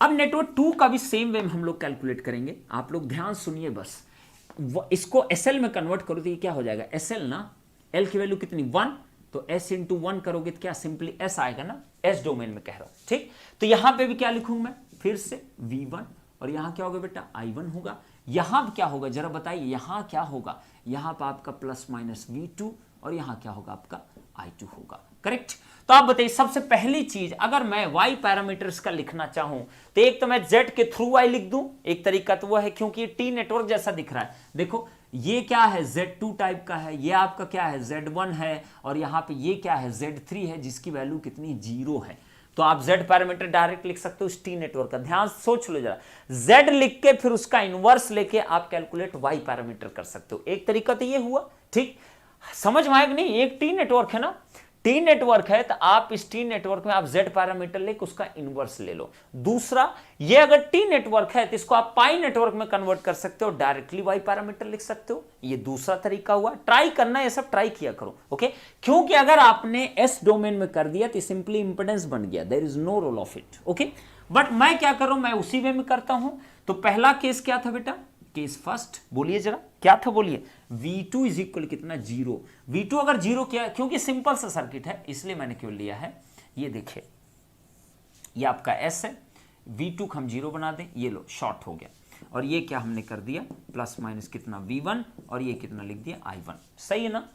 अब नेटवर्क 2 का भी सेम वे में हम लोग कैलकुलेट करेंगे, आप लोग ध्यान सुनिए बस। इसको SL में कन्वर्ट करो तो ये क्या हो जाएगा, SL ना, L की वैल्यू कितनी 1, तो s इंटू 1 करोगे तो क्या सिंपली s आएगा ना, s डोमेन में कह रहा हूं, ठीक। तो यहां पे भी क्या लिखूंगा मैं, फिर से v1, और यहां क्या होगा बेटा i1 होगा। यहां क्या होगा जरा बताइए, यहां क्या होगा, यहां पर आपका प्लस माइनस v2, और यहां क्या होगा आपका i2 होगा, करेक्ट। तो आप बताइए सबसे पहली चीज, अगर मैं y पैरामीटर्स का लिखना चाहूं तो एक तो मैं z के थ्रू y लिख दूं, एक तरीका तो वो है क्योंकि ये टी नेटवर्क जैसा दिख रहा है। देखो ये क्या है, Z2 टाइप का है, ये आपका क्या है Z1 है, और यहां पे ये क्या है Z3 है, जिसकी वैल्यू कितनी 0 है। तो आप Z पैरामीटर डायरेक्ट लिख सकते हो इस टी नेटवर्क का। ध्यान सोच लो जरा, Z लिख के फिर उसका इनवर्स लेके आप कैलकुलेट Y पैरामीटर कर सकते हो। एक तरीका तो ये हुआ, ठीक, समझ में आएगा नहीं। एक टी नेटवर्क है ना, टी नेटवर्क है तो आप इस टी नेटवर्क में आप Z पैरामीटर लेके उसका इनवर्स ले लो। दूसरा, ये अगर टी नेटवर्क है तो इसको आप पाई नेटवर्क में कन्वर्ट कर सकते हो, डायरेक्टली Y पैरामीटर लिख सकते हो। ये दूसरा तरीका हुआ, ट्राई करना, ये सब ट्राई किया करो, ओके। क्योंकि अगर आपने S डोमेन में कर दिया तो सिंपली इंपेडेंस बन गया, there is no role of it, okay. But मैं क्या करूं, मैं उसी वे में करता हूं। तो पहला केस क्या था बेटा, केस फर्स्ट, बोलिए जरा क्या था, बोलिए। V2 इज इक्वल कितना 0। V2 अगर 0 किया, क्योंकि सिंपल सा सर्किट है इसलिए मैंने क्यों लिया है, ये देखिए ये आपका S है, V2 को हम 0 बना दें, ये लो शॉर्ट हो गया, और ये क्या हमने कर दिया प्लस माइनस कितना V1, और ये कितना लिख दिया I1, सही है ना,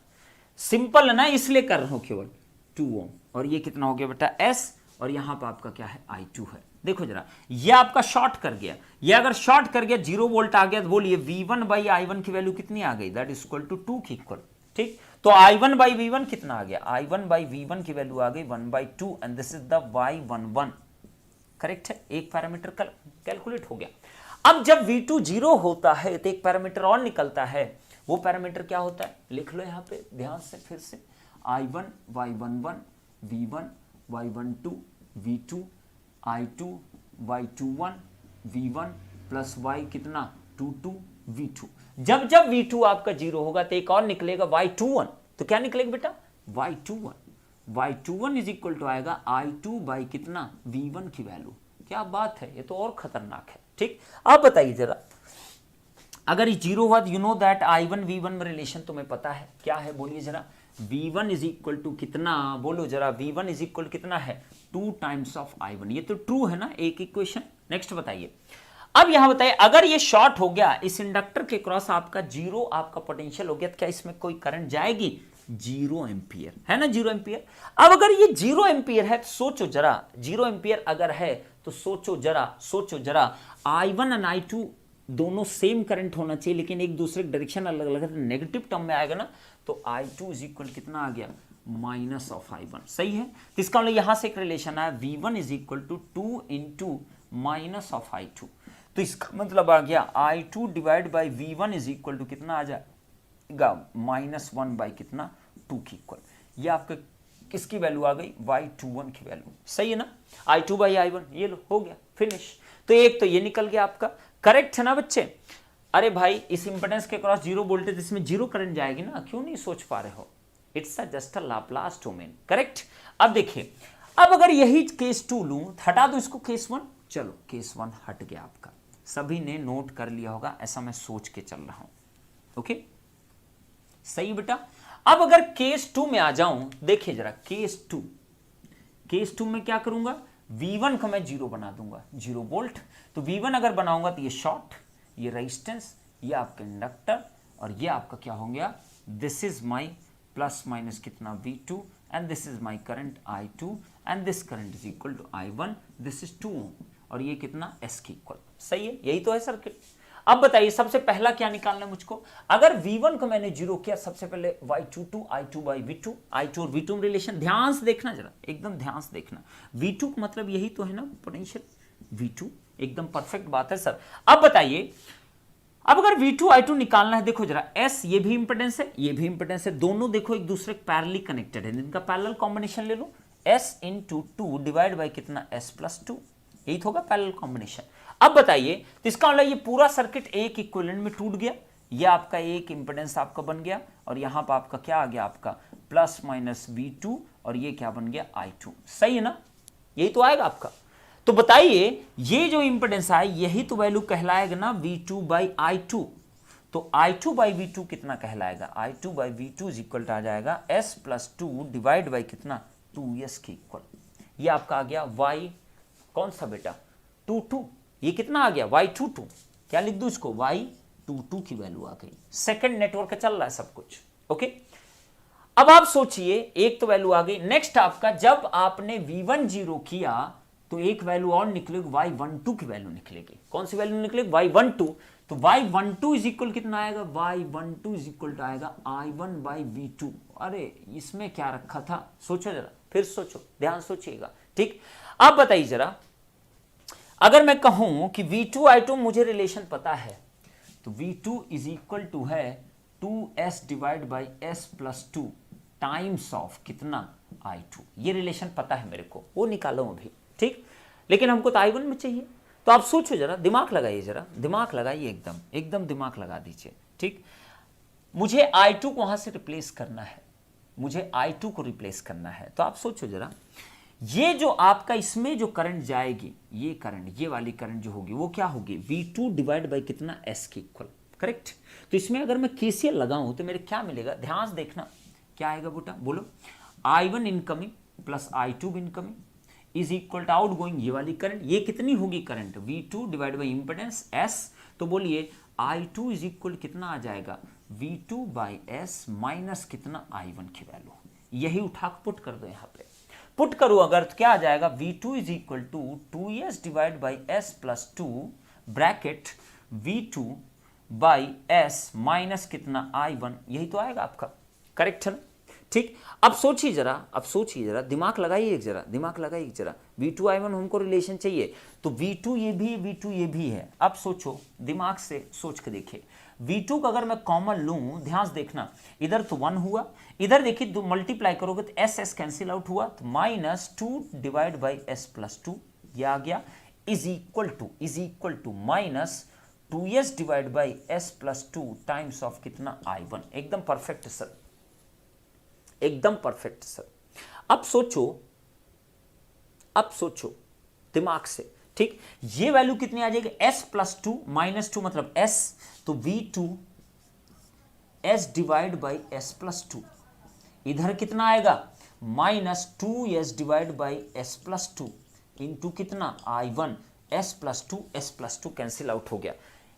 सिंपल है ना, इसलिए कर रहा हूं केवल 2 ओम, और ये कितना हो गया बेटा S, और यहां पर आपका क्या है I2 है। देखो जरा, ये आपका शॉर्ट कर गया, ये अगर शॉर्ट कर गया 0 वोल्ट आ गया तो बोलिए V1 बाई I1 की वैल्यू कितनी आ गई, दैट इज इक्वल टू 2 की इक्वल, ठीक। तो I1 बाई V1 कितना आ गया, I1 बाई V1 की वैल्यू आ गई 1/2, and this is the Y11, correct है। एक पैरामीटर कैलकुलेट हो गया। अब जब V2 0 होता है तो एक पैरामीटर और निकलता है, वो पैरामीटर क्या होता है, लिख लो यहां पे ध्यान से फिर से, I1 Y11 V1 Y12 V2 I2 Y21 V1 plus Y कितना 22 V2। जब जब V2 आपका 0 होगा तो एक और निकलेगा Y21, तो क्या निकलेगा बेटा Y21 इज इक्वल टू आएगा I2 बाई कितना V1 की वैल्यू। क्या बात है, ये तो और खतरनाक है, ठीक। आप बताइए जरा, अगर ये 0 हुआ you know that I1 V1 में रिलेशन तुम्हें पता है क्या है, बोलिए जरा। V1 इज इक्वल टू कितना, बोलो जरा, V1 इज इक्वल कितना है 2 टाइम्स ऑफ I1, ये तो ट्रू है ना, एक इक्वेशन। नेक्स्ट बताइए, अब यहां बताइए अगर ये शॉर्ट हो गया, इस इंडक्टर के क्रॉस आपका 0 आपका पोटेंशियल हो गया, तो क्या इसमें कोई करंट जाएगी, 0 एम्पियर है ना, 0 एम्पियर। अब अगर ये 0 एम्पियर है तो सोचो जरा, 0 एम्पियर अगर है तो सोचो जरा I1 और I2 दोनों सेम करंट होना चाहिए, लेकिन एक दूसरे की डायरेक्शन अलग अलग है, तो नेगेटिव टर्म में आएगा ना, तो I2 इज इक्वल कितना आ गया माइनस ऑफ I1, सही है। तो इसका मतलब यहां से एक रिलेशन आया, V1 is equal to 2 into minus of I2, तो इसका मतलब आ गया I2 divide by V1 is equal to कितना आ जाएगा -1 बाई कितना 2 की इक्वल। ये आपके किसकी वैल्यू आ गई, Y21 की वैल्यू, सही है ना, I2 बाई I1, ये लो हो गया फिनिश। तो एक तो ये निकल गया आपका, करेक्ट है ना बच्चे। अरे भाई इस इंपेडेंस के क्रॉस 0 वोल्टेज, इसमें 0 करंट जाएगी ना, क्यों नहीं सोच पा रहे हो, it's just a Laplace domain, correct. अब देखिए, अब अगर यही केस 2 लूं, हटा दो इसको केस 1, चलो केस 1 हट गया आपका, सभी ने नोट कर लिया होगा, ऐसा मैं सोच के चल रहा हूं, ओके सही बेटा। अब अगर केस 2 में आ जाऊं, देखिए जरा केस 2 में क्या करूंगा, V1 को मैं 0 बना दूंगा, 0 वोल्ट। तो V1 अगर बनाऊंगा तो ये शॉर्ट, ये रेजिस्टेंस, ये आपका इंडक्टर, और ये आपका क्या हो गया, this is my plus minus कितना V2, and this is my current I2, and this current is equal to I1, this is 2 ohm, और ये कितना S की इक्वल, सही है, यही तो है सर्किट। अब बताइए सबसे पहला क्या निकालना है मुझको, अगर V1 को मैंने 0 किया, सबसे पहले Y22 I2 by V2, I2 और V2 में रिलेशन ध्यान से देखना जरा, एकदम ध्यान से देखना, V2 का मतलब यही तो है ना पोटेंशियल, V2 एकदम परफेक्ट बात है सर। अब बताइए, अब अगर V2 I2 निकालना है, देखो जरा S ये भी इंपेडेंस है, ये भी इंपेडेंस है, दोनों देखो एक दूसरे पैरेलली कनेक्टेड है, इनका पैरेलल कॉम्बिनेशन ले लो, S इंटू 2 डिवाइड बाई कितना S प्लस 2, यही होगा पैरेलल कॉम्बिनेशन। अब बताइए, तो इसका मतलब ये पूरा सर्किट एक इक्विवेलेंट में टूट गया, ये आपका एक इंपेडेंस आपका बन गया, और यहां पर आपका क्या आ गया, आपका प्लस माइनस V2, और ये क्या बन गया I2, सही है ना, यही तो आएगा आपका। तो बताइए ये जो इंपेडेंस है, यही तो वैल्यू कहलाएगा ना V2 बाई I2। तो I2 बाई वी टू कितना कहलाएगा, I2 by V two is equal आ जाएगा S plus two divide by कितना 2S के इक्वल। ये आपका आ गया y कौन सा बेटा 22, ये कितना आ गया y22, क्या लिख दूं इसको y22 की वैल्यू आ गई। सेकंड नेटवर्क चल रहा है सब कुछ। ओके, अब आप सोचिए एक तो वैल्यू आ गई। नेक्स्ट आपका जब आपने v1 0 किया तो एक वैल्यू और निकलेगी y12 की वैल्यू निकलेगी। कौन सी वैल्यू निकलेगी y12, तो y12 इज इक्वल कितना आएगा, y12 इज इक्वल आएगा I1 बाई V2। अरे इसमें क्या रखा था, सोचो जरा, फिर सोचो, ध्यान सोचिएगा। ठीक, अब बताइए जरा, अगर मैं कहूं कि V2 I2 मुझे रिलेशन पता है, तो V2 इज इक्वल टू है 2S divide by S plus 2 times of कितना I2। ये रिलेशन पता है मेरे को, वो निकालो अभी। ठीक, लेकिन हमको तो I1 में चाहिए। तो आप सोचो जरा, दिमाग लगाइए जरा, दिमाग लगाइए, एकदम दिमाग लगा दीजिए। ठीक, मुझे I2 को वहां से रिप्लेस करना है, मुझे I2 को रिप्लेस करना है। तो आप सोचो जरा, ये जो आपका इसमें जो करंट जाएगी, ये करंट, ये वाली करंट जो होगी वो क्या होगी V2 डिवाइड बाई कितना S के इक्वल। करेक्ट, तो इसमें अगर मैं KCL लगाऊं तो मेरे क्या मिलेगा, ध्यान से देखना क्या आएगा बेटा, बोलो I1 incoming plus I2 incoming is equal to outgoing, ये वाली करंट, ये कितनी होगी current V2 divide by impedance S। तो बोलिए I2 इज इक्वल कितना आ जाएगा V2 बाई S माइनस कितना I1 की वैल्यू। यही उठा पुट कर दो, यहाँ पे पुट करो अगर तो क्या आ जाएगा V2 is equal to 2S divide by S plus 2 bracket V2 by S minus कितना I1, यही तो आएगा आपका। करेक्ट है ना। ठीक, अब सोचिए जरा, दिमाग लगाइए जरा, दिमाग लगाइए जरा। V2 I1 हमको रिलेशन चाहिए, तो V2 ये भी है, V2 ये भी है। अब सोचो, दिमाग से सोच के देखिए, V2 का अगर मैं कॉमन लूं, ध्यान से देखना, इधर तो 1 हुआ, इधर देखिए दो मल्टीप्लाई करोगे तो S कैंसिल आउट हुआ, तो minus 2 divide by S plus 2 ये आ गया, is equal to minus 2S divide by S plus 2 times of कितना I1। एकदम परफेक्ट सर, एकदम परफेक्ट सर। अब सोचो दिमाग से। ठीक, ये वैल्यू कितनी आ जाएगी S प्लस 2 माइनस 2 मतलब S, तो V2 S divide by S plus 2, इधर कितना आएगा minus 2S divide by S plus 2 into कितना I1 S plus 2 cancel out हो गया।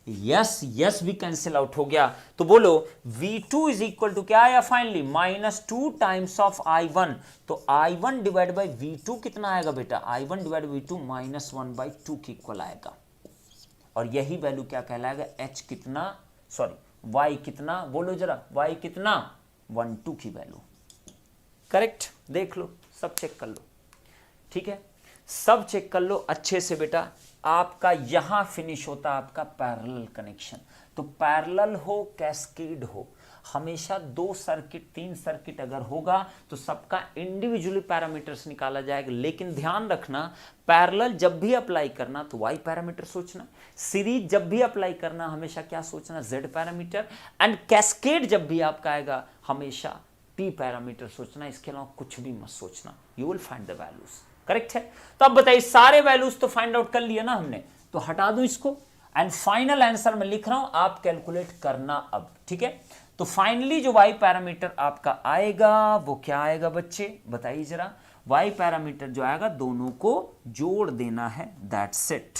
यस भी कैंसिल आउट हो गया। तो बोलो V2 इज इक्वल टू क्या आया finally minus 2 times of I1। तो I1 डिवाइड बाई V2 कितना आएगा बेटा, I1 divide by V2 minus 1 by 2 की इक्वल आएगा। और यही वैल्यू क्या कहलाएगा, H कितना, सॉरी Y कितना, बोलो जरा Y कितना 12 की वैल्यू। करेक्ट, देख लो, सब चेक कर लो। ठीक है, सब चेक कर लो अच्छे से बेटा। आपका यहां फिनिश होता आपका पैरेलल कनेक्शन। तो पैरेलल हो कैस्केड हो, हमेशा 2 सर्किट 3 सर्किट अगर होगा तो सबका इंडिविजुअली पैरामीटर्स निकाला जाएगा। लेकिन ध्यान रखना, पैरेलल जब भी अप्लाई करना तो वाई पैरामीटर सोचना, सीरीज जब भी अप्लाई करना हमेशा क्या सोचना, जेड पैरामीटर, एंड कैस्केड जब भी आपका आएगा हमेशा पी पैरामीटर सोचना। इसके अलावा कुछ भी मत सोचना, you will find the values. Correct है। तो अब बताइए, सारे वैल्यूज तो फाइंड आउट कर लिए ना हमने, तो हटा दूं इसको, एंड फाइनल आंसर मैं लिख रहा हूं, आप कैलकुलेट करना अब। ठीक है, तो फाइनली जो वाई पैरामीटर आपका आएगा वो क्या आएगा बच्चे, बताइए जरा। वाई पैरामीटर जो आएगा दोनों को जोड़ देना है, दैट्स इट।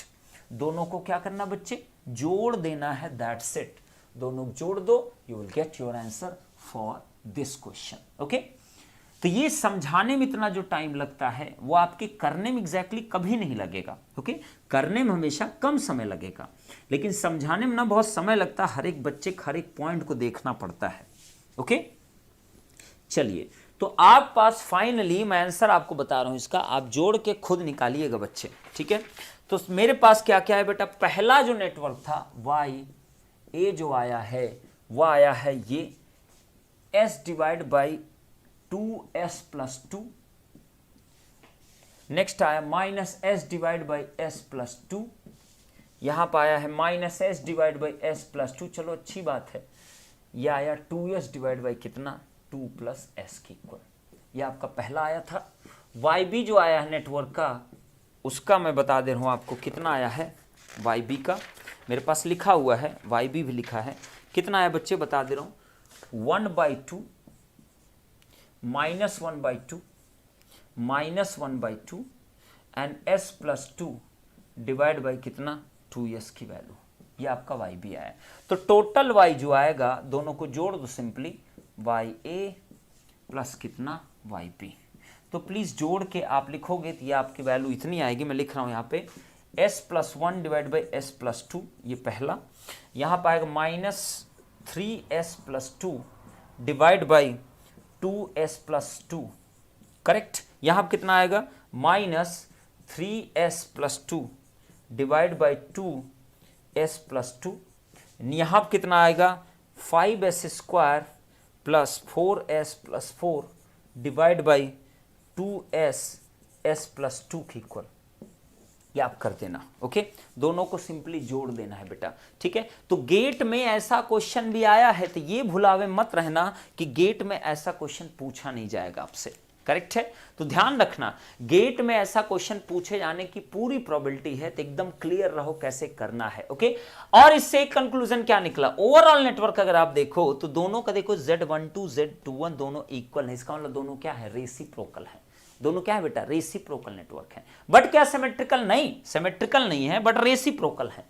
दोनों को क्या करना बच्चे, जोड़ देना है, दैट्स इट। दोनों जोड़ दो, you will get your answer for this question. Okay, तो ये समझाने में इतना जो टाइम लगता है वो आपके करने में एग्जैक्टली कभी नहीं लगेगा। ओके, करने में हमेशा कम समय लगेगा, लेकिन समझाने में ना बहुत समय लगता है। हर एक बच्चे हर एक पॉइंट को देखना पड़ता है। ओके, चलिए, तो आप पास फाइनली मैं आंसर आपको बता रहा हूं इसका, आप जोड़ के खुद निकालिएगा बच्चे। ठीक है, तो मेरे पास क्या क्या है बेटा, पहला जो नेटवर्क था वाई ए जो आया है वह आया है ये S divide by 2S plus 2। Next आया minus S divide by S plus 2। यहां पर आया है minus S divide by S plus 2। चलो अच्छी बात है। यह आया 2S डिवाइड बाई कितना 2 प्लस S की इक्वल। यह आपका पहला आया था। YB जो आया है नेटवर्क का, उसका मैं बता दे रहा हूं आपको कितना आया है YB का। मेरे पास लिखा हुआ है, YB भी लिखा है, कितना है बच्चे बता दे रहा हूं, 1/2 -1/2 -1/2 एंड s + 2 डिवाइड बाई कितना 2s की वैल्यू, ये आपका YB आया। तो टोटल y जो आएगा दोनों को जोड़ दो सिंपली, YA प्लस कितना YB। तो प्लीज जोड़ के आप लिखोगे तो ये आपकी वैल्यू इतनी आएगी, मैं लिख रहा हूं यहाँ पे s + 1 डिवाइड बाई s + 2, ये पहला, यहाँ पर आएगा -3s + 2 divide by 2s + 2, correct. यहाँ पर कितना आएगा -3s + 2 डिवाइड बाई 2s + 2, यहाँ पर कितना आएगा 5s² plus 4s + 4 divide by 2s s + 2 के इक्वल, ये आप कर देना। ओके, दोनों को सिंपली जोड़ देना है बेटा, ठीक है। तो गेट में ऐसा क्वेश्चन भी आया है, तो ये भुलावे मत रहना कि गेट में ऐसा क्वेश्चन पूछा नहीं जाएगा आपसे, करेक्ट है। तो ध्यान रखना, गेट में ऐसा क्वेश्चन पूछे जाने की पूरी प्रोबेबिलिटी है, तो एकदम क्लियर रहो कैसे करना है। ओके, और इससे एक कंक्लूजन क्या निकला, ओवरऑल नेटवर्क अगर आप देखो तो दोनों का देखो Z12 Z21 दोनों इक्वल है, इसका मतलब दोनों क्या है, रेसिप्रोकल है। दोनों क्या है बेटा, रेसिप्रोकल नेटवर्क है। बट क्या सिमेट्रिकल नहीं, सिमेट्रिकल नहीं है बट रेसिप्रोकल है।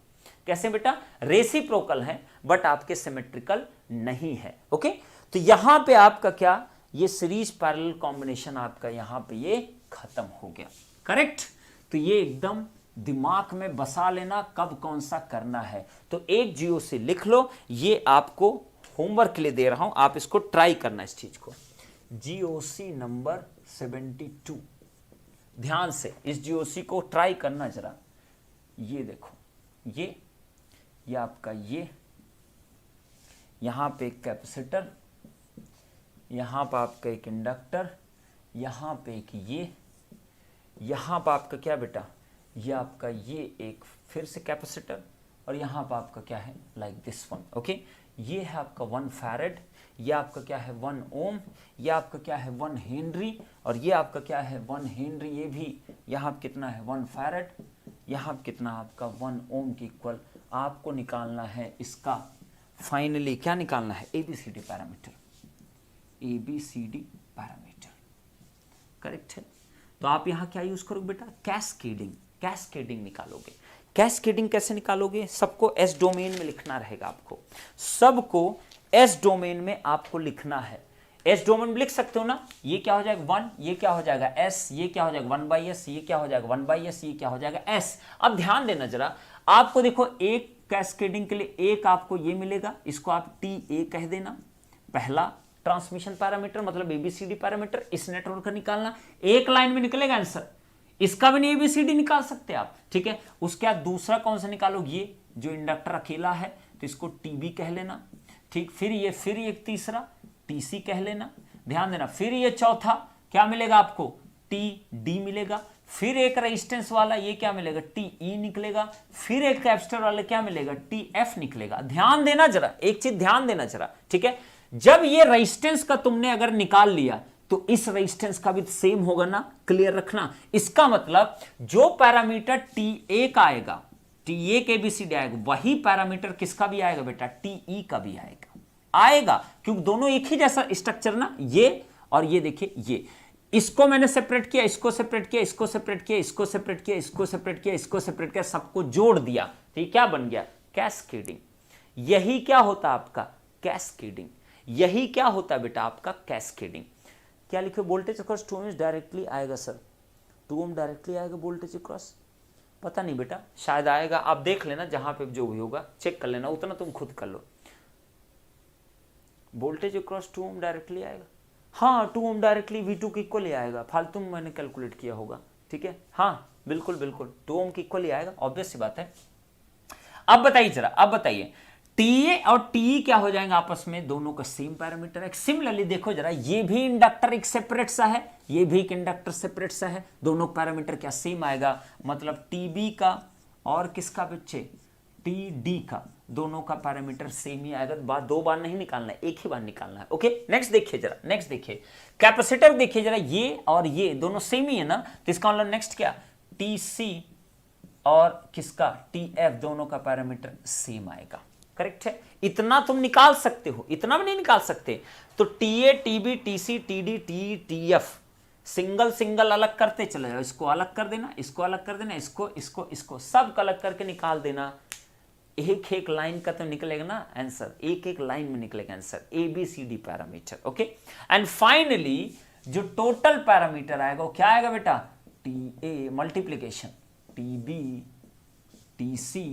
कैसे बेटा, रेसिप्रोकल है बट आपके सिमेट्रिकल नहीं है। ओके, तो यहां पे आपका क्या, ये सीरीज पैरेलल कॉम्बिनेशन आपका यहां पे ये खत्म हो गया, करेक्ट। तो ये एकदम दिमाग में बसा लेना कब कौन सा करना है। तो एक GOC लिख लो, ये आपको होमवर्क के लिए दे रहा हूं, आप इसको ट्राई करना इस चीज को। GOC नंबर 72, ध्यान से इस GOC को ट्राई करना जरा। ये देखो, ये आपका ये यहां पे एक कैपेसिटर, यहां पर आपका एक इंडक्टर, यहां पे एक ये, यहां पर आपका क्या बेटा, ये आपका ये एक फिर से कैपेसिटर, और यहां पर आपका क्या है, लाइक दिस वन। ओके, ये है आपका 1 फैरेड, ये आपका क्या है 1 ओम, ये आपका क्या है 1 हेनरी, और ये आपका क्या है 1 हेनरी, ये भी यहाँ कितना है 1 फैरेड, यहाँ कितना आपका 1 ओम के इक्वल। आपको निकालना है इसका फाइनली क्या निकालना है, ABCD parameter, ABCD parameter, correct है। तो आप यहाँ क्या यूज करोगे बेटा, कैस्केडिंग, कैस्केडिंग निकालोगे। कैस्केडिंग कैसे निकालोगे, सबको S डोमेन में लिखना रहेगा, आपको सबको S डोमेन में आपको लिखना है। S डोमेन में लिख सकते हो ना, ये क्या हो जाएगा 1, ये क्या हो जाएगा S, ये क्या हो जाएगा 1/s, ये क्या हो जाएगा 1/s, ये क्या हो जाएगा S। अब ध्यान देना जरा, आपको देखो एक कैस्केडिंग के लिए एक आपको ये मिलेगा, इसको आप TA कह देना, पहला ट्रांसमिशन पैरामीटर मतलब ABCD पैरामीटर, इस नेटवर्क का निकालना, एक लाइन में निकलेगा आंसर, इसका भी नहीं ABCD निकाल सकते आप, ठीक है। उसके बाद दूसरा कौन सा निकालोगे, ये जो इंडक्टर अकेला है तो इसको TB कह लेना, ठीक। फिर ये एक तीसरा TC कह लेना, ध्यान देना। फिर ये चौथा क्या मिलेगा आपको, TD मिलेगा। फिर एक रेजिस्टेंस वाला ये क्या मिलेगा, TE निकलेगा। फिर एक कैपेसिटर वाला क्या मिलेगा, TF निकलेगा। ध्यान देना जरा, एक चीज ध्यान देना जरा, ठीक है। जब ये रेजिस्टेंस का तुमने अगर निकाल लिया तो इस रेजिस्टेंस का भी सेम होगा ना, क्लियर रखना। इसका मतलब जो पैरामीटर TA का आएगा, TA के ABCD आएगा, वही पैरामीटर किसका भी आएगा बेटा, TE का भी आएगा, क्योंकि दोनों एक ही जैसा स्ट्रक्चर ना, ये और ये देखिए, ये इसको मैंने सेपरेट किया, इसको सेपरेट किया, इसको सेपरेट किया, इसको सेपरेट किया, इसको सेपरेट किया, इसको सेपरेट किया, सबको जोड़ दिया, तो ये क्या बन गया, कैस्केडिंग। यही क्या होता आपका कैस्केडिंग, यही क्या होता है बेटा आपका कैस्केडिंग। क्या लिखे, वोल्टेज अक्रॉस 2 ओम डायरेक्टली आएगा सर, 2 ओम डायरेक्टली आएगा वोल्टेज अक्रॉस, पता नहीं बेटा, शायद आएगा, आप देख लेना जहां पे जो भी होगा चेक कर लेना, उतना तुम खुद कर लो। वोल्टेज अक्रॉस 2 ओम डायरेक्टली आएगा, हाँ 2 ओम डायरेक्टली V2 के इक्वल ही आएगा, फालतू में मैंने कैलकुलेट किया होगा, ठीक है। हाँ बिल्कुल बिल्कुल 2 ओम के इक्वल ही आएगा, ऑब्वियस सी बात है। अब बताइए जरा, अब बताइए TA और TE क्या हो जाएंगे आपस में, दोनों का सेम पैरामीटर है। सिमिलरली देखो जरा, ये भी इंडक्टर एक सेपरेट सा है, ये भी एक इंडक्टर सेपरेट सा है, दोनों पैरामीटर क्या सेम आएगा, मतलब TB का और किसका बच्चे, TD का, दोनों का पैरामीटर सेम ही आएगा। दो बार नहीं निकालना है, एक ही बार निकालना है। ओके, नेक्स्ट देखिए जरा, नेक्स्ट देखिए कैपेसिटर देखिए जरा, ये और ये दोनों सेम ही है ना, तो इसका मतलब नेक्स्ट क्या, TC और किसका टी एफ, दोनों का पैरामीटर सेम आएगा। करेक्ट है, इतना तुम निकाल सकते हो, इतना भी नहीं निकाल सकते तो T A, T B, T C, T D, T, T F single single अलग करते चले जाओ, इसको अलग कर देना, इसको अलग कर देना, इसको इसको इसको सब अलग करके निकाल देना। एक एक लाइन का तो निकलेगा ना आंसर, एक एक लाइन में निकलेगा answer, A B C D parameter. Okay, and finally जो टोटल पैरामीटर आएगा वो क्या आएगा बेटा, T A multiplication T B, T C,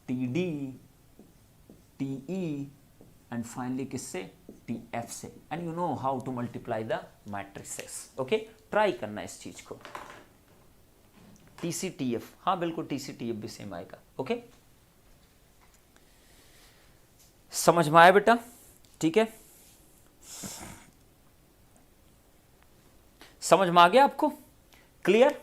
T D, T E and finally किससे, टी एफ से। And you know how to multiply the matrices. Okay, try करना इस चीज को। टी सी टी एफ, हाँ बिल्कुल टी सी टी एफ भी same आएगा। ओके, समझ में आया बेटा, ठीक है, समझ में आ गया आपको, क्लियर।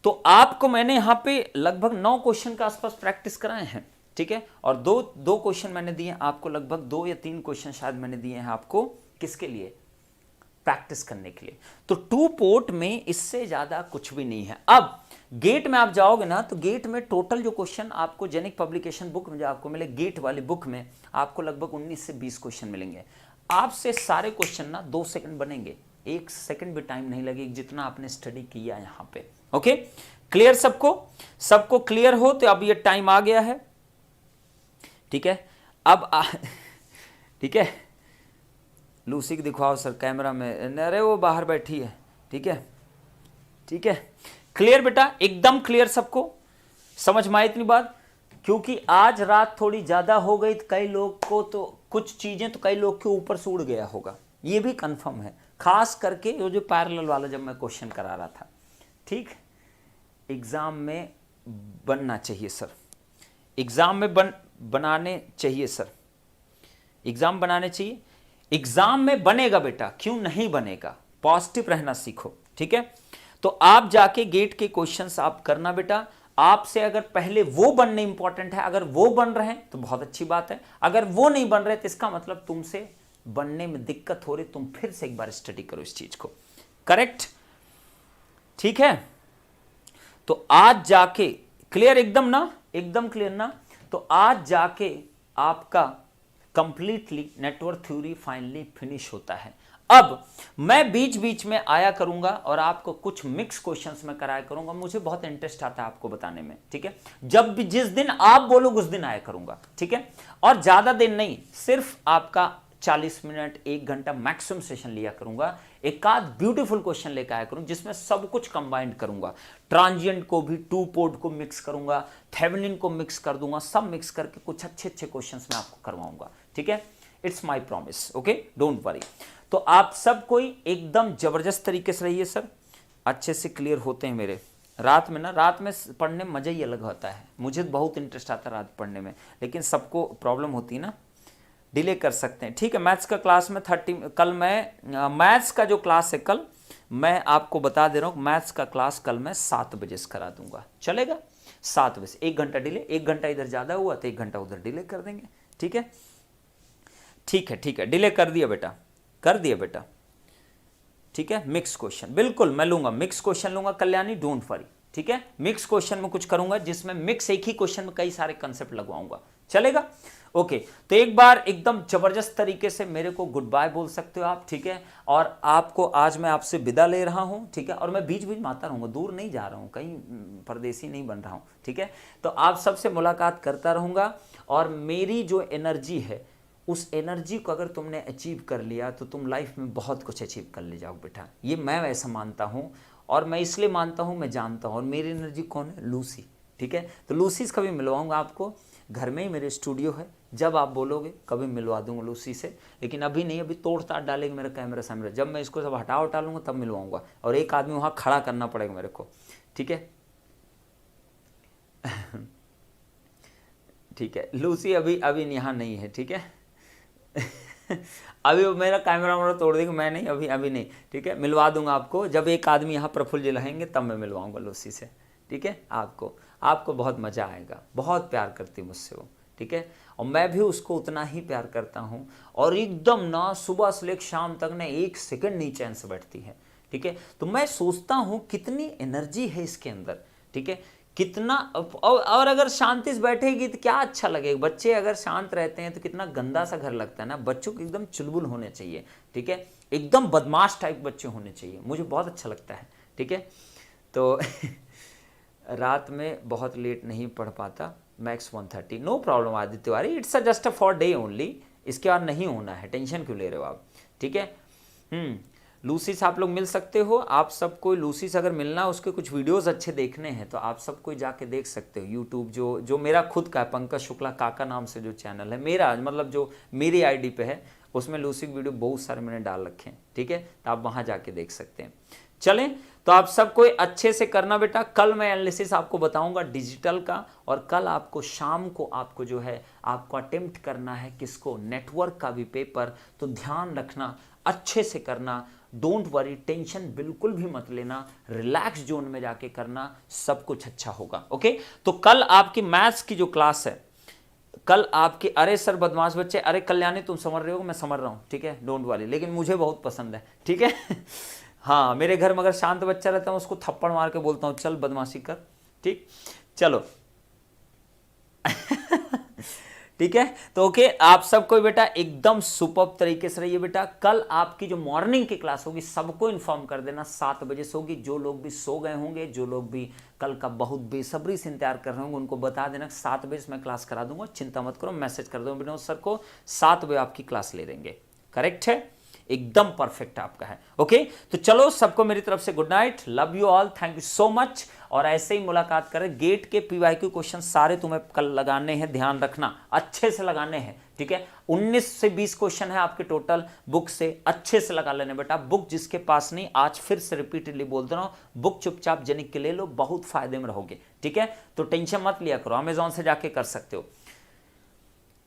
तो आपको मैंने यहां पे लगभग 9 क्वेश्चन के आसपास प्रैक्टिस कराए हैं, ठीक है, और दो क्वेश्चन मैंने दिए आपको, लगभग 2 या 3 क्वेश्चन शायद मैंने दिए हैं आपको, किसके लिए, प्रैक्टिस करने के लिए। तो 2 पोर्ट में इससे ज्यादा कुछ भी नहीं है। अब गेट में आप जाओगे ना, तो गेट में टोटल जो क्वेश्चन आपको जेनिक पब्लिकेशन बुक में जो आपको मिले, गेट वाली बुक में आपको लगभग 19 से 20 क्वेश्चन मिलेंगे। आपसे सारे क्वेश्चन ना 2 सेकंड बनेंगे, 1 सेकंड भी टाइम नहीं लगेगा जितना आपने स्टडी किया यहां पे। ओके, क्लियर सबको क्लियर हो तो अब ये टाइम आ गया है, ठीक है। अब ठीक है, लूसी को दिखाओ सर कैमरा में, अरे वो बाहर बैठी है, ठीक है, ठीक है, क्लियर बेटा, एकदम क्लियर सबको, समझ में आई इतनी बात। क्योंकि आज रात थोड़ी ज्यादा हो गई तो कई लोग को तो कुछ चीजें तो कई लोग के ऊपर से उड़ गया होगा, ये भी कंफर्म है, खास करके वो जो पैरेलल वाला जब मैं क्वेश्चन करा रहा था। ठीक, एग्जाम में बनना चाहिए सर, एग्जाम में बनाने चाहिए सर, एग्जाम बनाने चाहिए, एग्जाम में बनेगा बेटा, क्यों नहीं बनेगा, पॉजिटिव रहना सीखो, ठीक है। तो आप जाके गेट के क्वेश्चंस आप करना बेटा, आपसे अगर पहले वो बनने इंपॉर्टेंट है, अगर वो बन रहे हैं तो बहुत अच्छी बात है, अगर वो नहीं बन रहे तो इसका मतलब तुमसे बनने में दिक्कत हो रही, तुम फिर से एक बार स्टडी करो इस चीज को, करेक्ट, ठीक है। तो आज जाके क्लियर एकदम ना, एकदम क्लियर ना, तो आज जाके आपका completely network theory finally finish होता है। अब मैं बीच बीच में आया करूंगा और आपको कुछ मिक्स क्वेश्चंस में कराया करूंगा, मुझे बहुत इंटरेस्ट आता है आपको बताने में, ठीक है। जब भी जिस दिन आप बोलोगे उस दिन आया करूंगा, ठीक है, और ज्यादा दिन नहीं, सिर्फ आपका 40 मिनट 1 घंटा मैक्सिमम सेशन लिया करूंगा, एक आध ब्यूटीफुल क्वेश्चन लेकर आया करूंगा जिसमें सब कुछ कंबाइंड करूंगा, ट्रांजिएंट को भी 2 पोर्ट को मिक्स करूंगा, थेवेनिन को मिक्स कर दूंगा, सब मिक्स करके कुछ अच्छे अच्छे क्वेश्चंस मैं आपको करवाऊंगा, ठीक है, it's my promise, okay, don't worry. तो आप सब कोई एकदम जबरदस्त तरीके से रहिए सर, अच्छे से क्लियर होते हैं मेरे। रात में ना, रात में पढ़ने में मजा ही अलग होता है, मुझे बहुत इंटरेस्ट आता है रात पढ़ने में, लेकिन सबको प्रॉब्लम होती है ना, डिले कर सकते हैं, ठीक है। मैथ्स का क्लास में 30, कल मैं मैथ्स का जो क्लास है कल, मैं आपको बता दे रहा हूँ, मैथ्स का क्लास कल मैं 7 बजे से करा दूंगा, चलेगा, 7 बजे, 1 घंटा डिले, 1 घंटा इधर ज़्यादा हुआ तो 1 घंटा उधर डिले कर देंगे, ठीक है, ठीक है, ठीक है, डिले कर दिया बेटा, कर दिया बेटा, ठीक है। मिक्स क्वेश्चन बिल्कुल मैं लूंगा, मिक्स क्वेश्चन लूंगा कल्याणी, डोंट वरी, ठीक है। मिक्स क्वेश्चन में कुछ करूंगा जिसमें मिक्स एक ही क्वेश्चन में कई सारे कंसेप्ट लगवाऊंगा, चलेगा, ओके। तो एक बार एकदम जबरदस्त तरीके से मेरे को गुड बाय बोल सकते हो आप, ठीक है। और आपको आज मैं आपसे विदा ले रहा हूं, ठीक है, और मैं बीच बीच में आता रहूंगा, दूर नहीं जा रहा हूं, कहीं परदेसी नहीं बन रहा हूं, ठीक है। तो आप सबसे मुलाकात करता रहूंगा, और मेरी जो एनर्जी है उस एनर्जी को अगर तुमने अचीव कर लिया तो तुम लाइफ में बहुत कुछ अचीव कर ले जाओ बेटा, ये मैं वैसा मानता हूँ, और मैं इसलिए मानता हूँ, मैं जानता हूँ। और मेरी एनर्जी कौन है, लूसी, ठीक है। तो लूसी से कभी मिलवाऊंगा आपको, घर में ही मेरे स्टूडियो है, जब आप बोलोगे कभी मिलवा दूंगा लूसी से, लेकिन अभी नहीं, अभी तोड़ ताड़ डालेंगे मेरा कैमरा सामने, जब मैं इसको सब हटा लूंगा तब मिलवाऊंगा, और एक आदमी वहाँ खड़ा करना पड़ेगा मेरे को, ठीक है। ठीक है, लूसी अभी यहाँ नहीं है, ठीक है। अभी मेरा कैमरा तोड़ देगा, मैं नहीं, अभी नहीं, ठीक है, मिलवा दूंगा आपको, जब एक आदमी यहाँ प्रफुल्ल जी रहेंगे तब मैं मिलवाऊंगा लूसी से, ठीक है। आपको बहुत मजा आएगा, बहुत प्यार करती है मुझसे वो, ठीक है, और मैं भी उसको उतना ही प्यार करता हूँ, और एकदम ना सुबह से लेकर शाम तक ना 1 सेकंड नहीं चैन से बैठती है, ठीक है। तो मैं सोचता हूँ कितनी एनर्जी है इसके अंदर, ठीक है, कितना और अगर शांति से बैठेगी तो क्या अच्छा लगेगा। बच्चे अगर शांत रहते हैं तो कितना गंदा सा घर लगता है ना। बच्चों को एकदम चुलबुल होने चाहिए, ठीक है, एकदम बदमाश टाइप बच्चे होने चाहिए, मुझे बहुत अच्छा लगता है, ठीक है। तो रात में बहुत लेट नहीं पढ़ पाता, max 1:30, no problem Aditya Tiwari, it's a just a four day only, इसके बाद नहीं होना है, टेंशन क्यों ले रहे हो आप, ठीक है। लूसी से आप लोग मिल सकते हो, आप सबको लूसी से अगर मिलना है, उसके कुछ वीडियोस अच्छे देखने हैं तो आप सबको जाके देख सकते हो। यूट्यूब जो मेरा खुद का है, पंकज शुक्ला काका नाम से जो चैनल है मेरा, मतलब जो मेरी आईडी पे है, उसमें लूसी की वीडियो बहुत सारे मैंने डाल रखे हैं, ठीक है, तो आप वहाँ जाके देख सकते हैं। चलें, तो आप सबको अच्छे से करना बेटा। कल मैं एनालिसिस आपको बताऊंगा डिजिटल का, और कल आपको शाम को आपको जो है आपको अटेम्प्ट करना है किसको, नेटवर्क का भी पेपर। तो ध्यान रखना, अच्छे से करना, डोंट वरी, टेंशन बिल्कुल भी मत लेना, रिलैक्स जोन में जाके करना, सब कुछ अच्छा होगा। ओके, तो कल आपकी मैथ्स की जो क्लास है, कल आपके, अरे सर बदमाश बच्चे, अरे कल्याणी तुम समझ रहे हो, मैं समझ रहा हूँ, ठीक है, डोंट वरी, लेकिन मुझे बहुत पसंद है, ठीक है। हाँ, मेरे घर में अगर शांत बच्चा रहता है उसको थप्पड़ मार के बोलता हूँ चल बदमाशी कर, ठीक, चलो। ठीक है, तो ओके, आप सबको बेटा एकदम सुपर तरीके से रहिए बेटा। कल आपकी जो मॉर्निंग की क्लास होगी सबको इन्फॉर्म कर देना, 7 बजे से होगी। जो लोग भी सो गए होंगे, जो लोग भी कल का बहुत बेसब्री से इंतजार कर रहे होंगे, उनको बता देना 7 बजे से मैं क्लास करा दूंगा, चिंता मत करो, मैसेज कर दो विनोद सर को, 7 बजे आपकी क्लास ले लेंगे। करेक्ट है, एकदम परफेक्ट आपका है। ओके, तो चलो, सबको मेरी तरफ से good night, love you all, thank you so much. और ऐसे ही मुलाकात करें। गेट के पीवाईक्यू क्वेश्चन सारे तुम्हें कल लगाने हैं, ध्यान रखना, अच्छे से लगाने हैं, ठीक है। 19 से 20 क्वेश्चन है आपके टोटल, बुक से अच्छे से लगा लेने बेटा। बुक जिसके पास नहीं, आज फिर से रिपीटेडली बोल रहा हूं, बुक चुपचाप जनिक के ले लो, बहुत फायदे में रहोगे, ठीक है। तो टेंशन मत लिया करो, अमेजॉन से जाके कर सकते हो।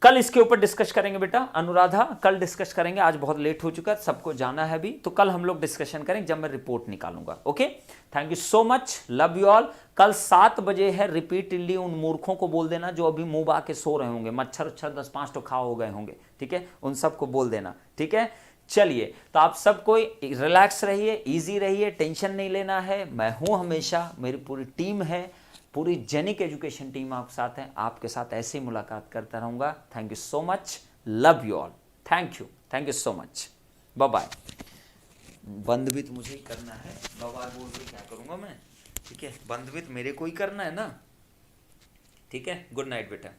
कल इसके ऊपर डिस्कस करेंगे बेटा, अनुराधा कल डिस्कस करेंगे, आज बहुत लेट हो चुका है, सबको जाना है अभी, तो कल हम लोग डिस्कशन करेंगे जब मैं रिपोर्ट निकालूंगा। Okay, thank you so much, love you all. कल 7 बजे है, रिपीटेडली उन मूर्खों को बोल देना जो अभी मुंह बा के सो रहे होंगे, मच्छर उच्छर 10-5 तो खा हो गए होंगे, ठीक है, उन सबको बोल देना, ठीक है। चलिए, तो आप सबको रिलैक्स रहिए, इजी रहिए, टेंशन नहीं लेना है, मैं हूं हमेशा, मेरी पूरी टीम है, पूरी जेनिक एजुकेशन टीम आपके साथ है, आपके साथ ऐसे ही मुलाकात करता रहूंगा। Thank you so much, love you all, thank you so much, bye bye. बंद भी तो मुझे ही करना है, बाय बोल के क्या करूंगा मैं, ठीक है, बंद भी तो मेरे को ही करना है ना, ठीक है। गुड नाइट बेटा।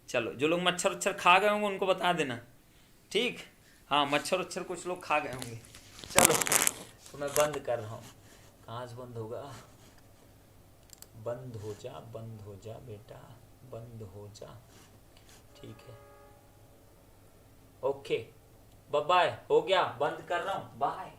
चलो, जो लोग मच्छर उच्छर खा गए होंगे उनको बता देना, ठीक, हाँ, मच्छर उच्छर कुछ लोग खा गए होंगे। चलो, तो मैं बंद कर रहा हूँ, कहाँ से बंद होगा, बंद हो जा बेटा, बंद हो जा, ठीक है, ओके, बाय, हो गया, बंद कर रहा हूं, बाय।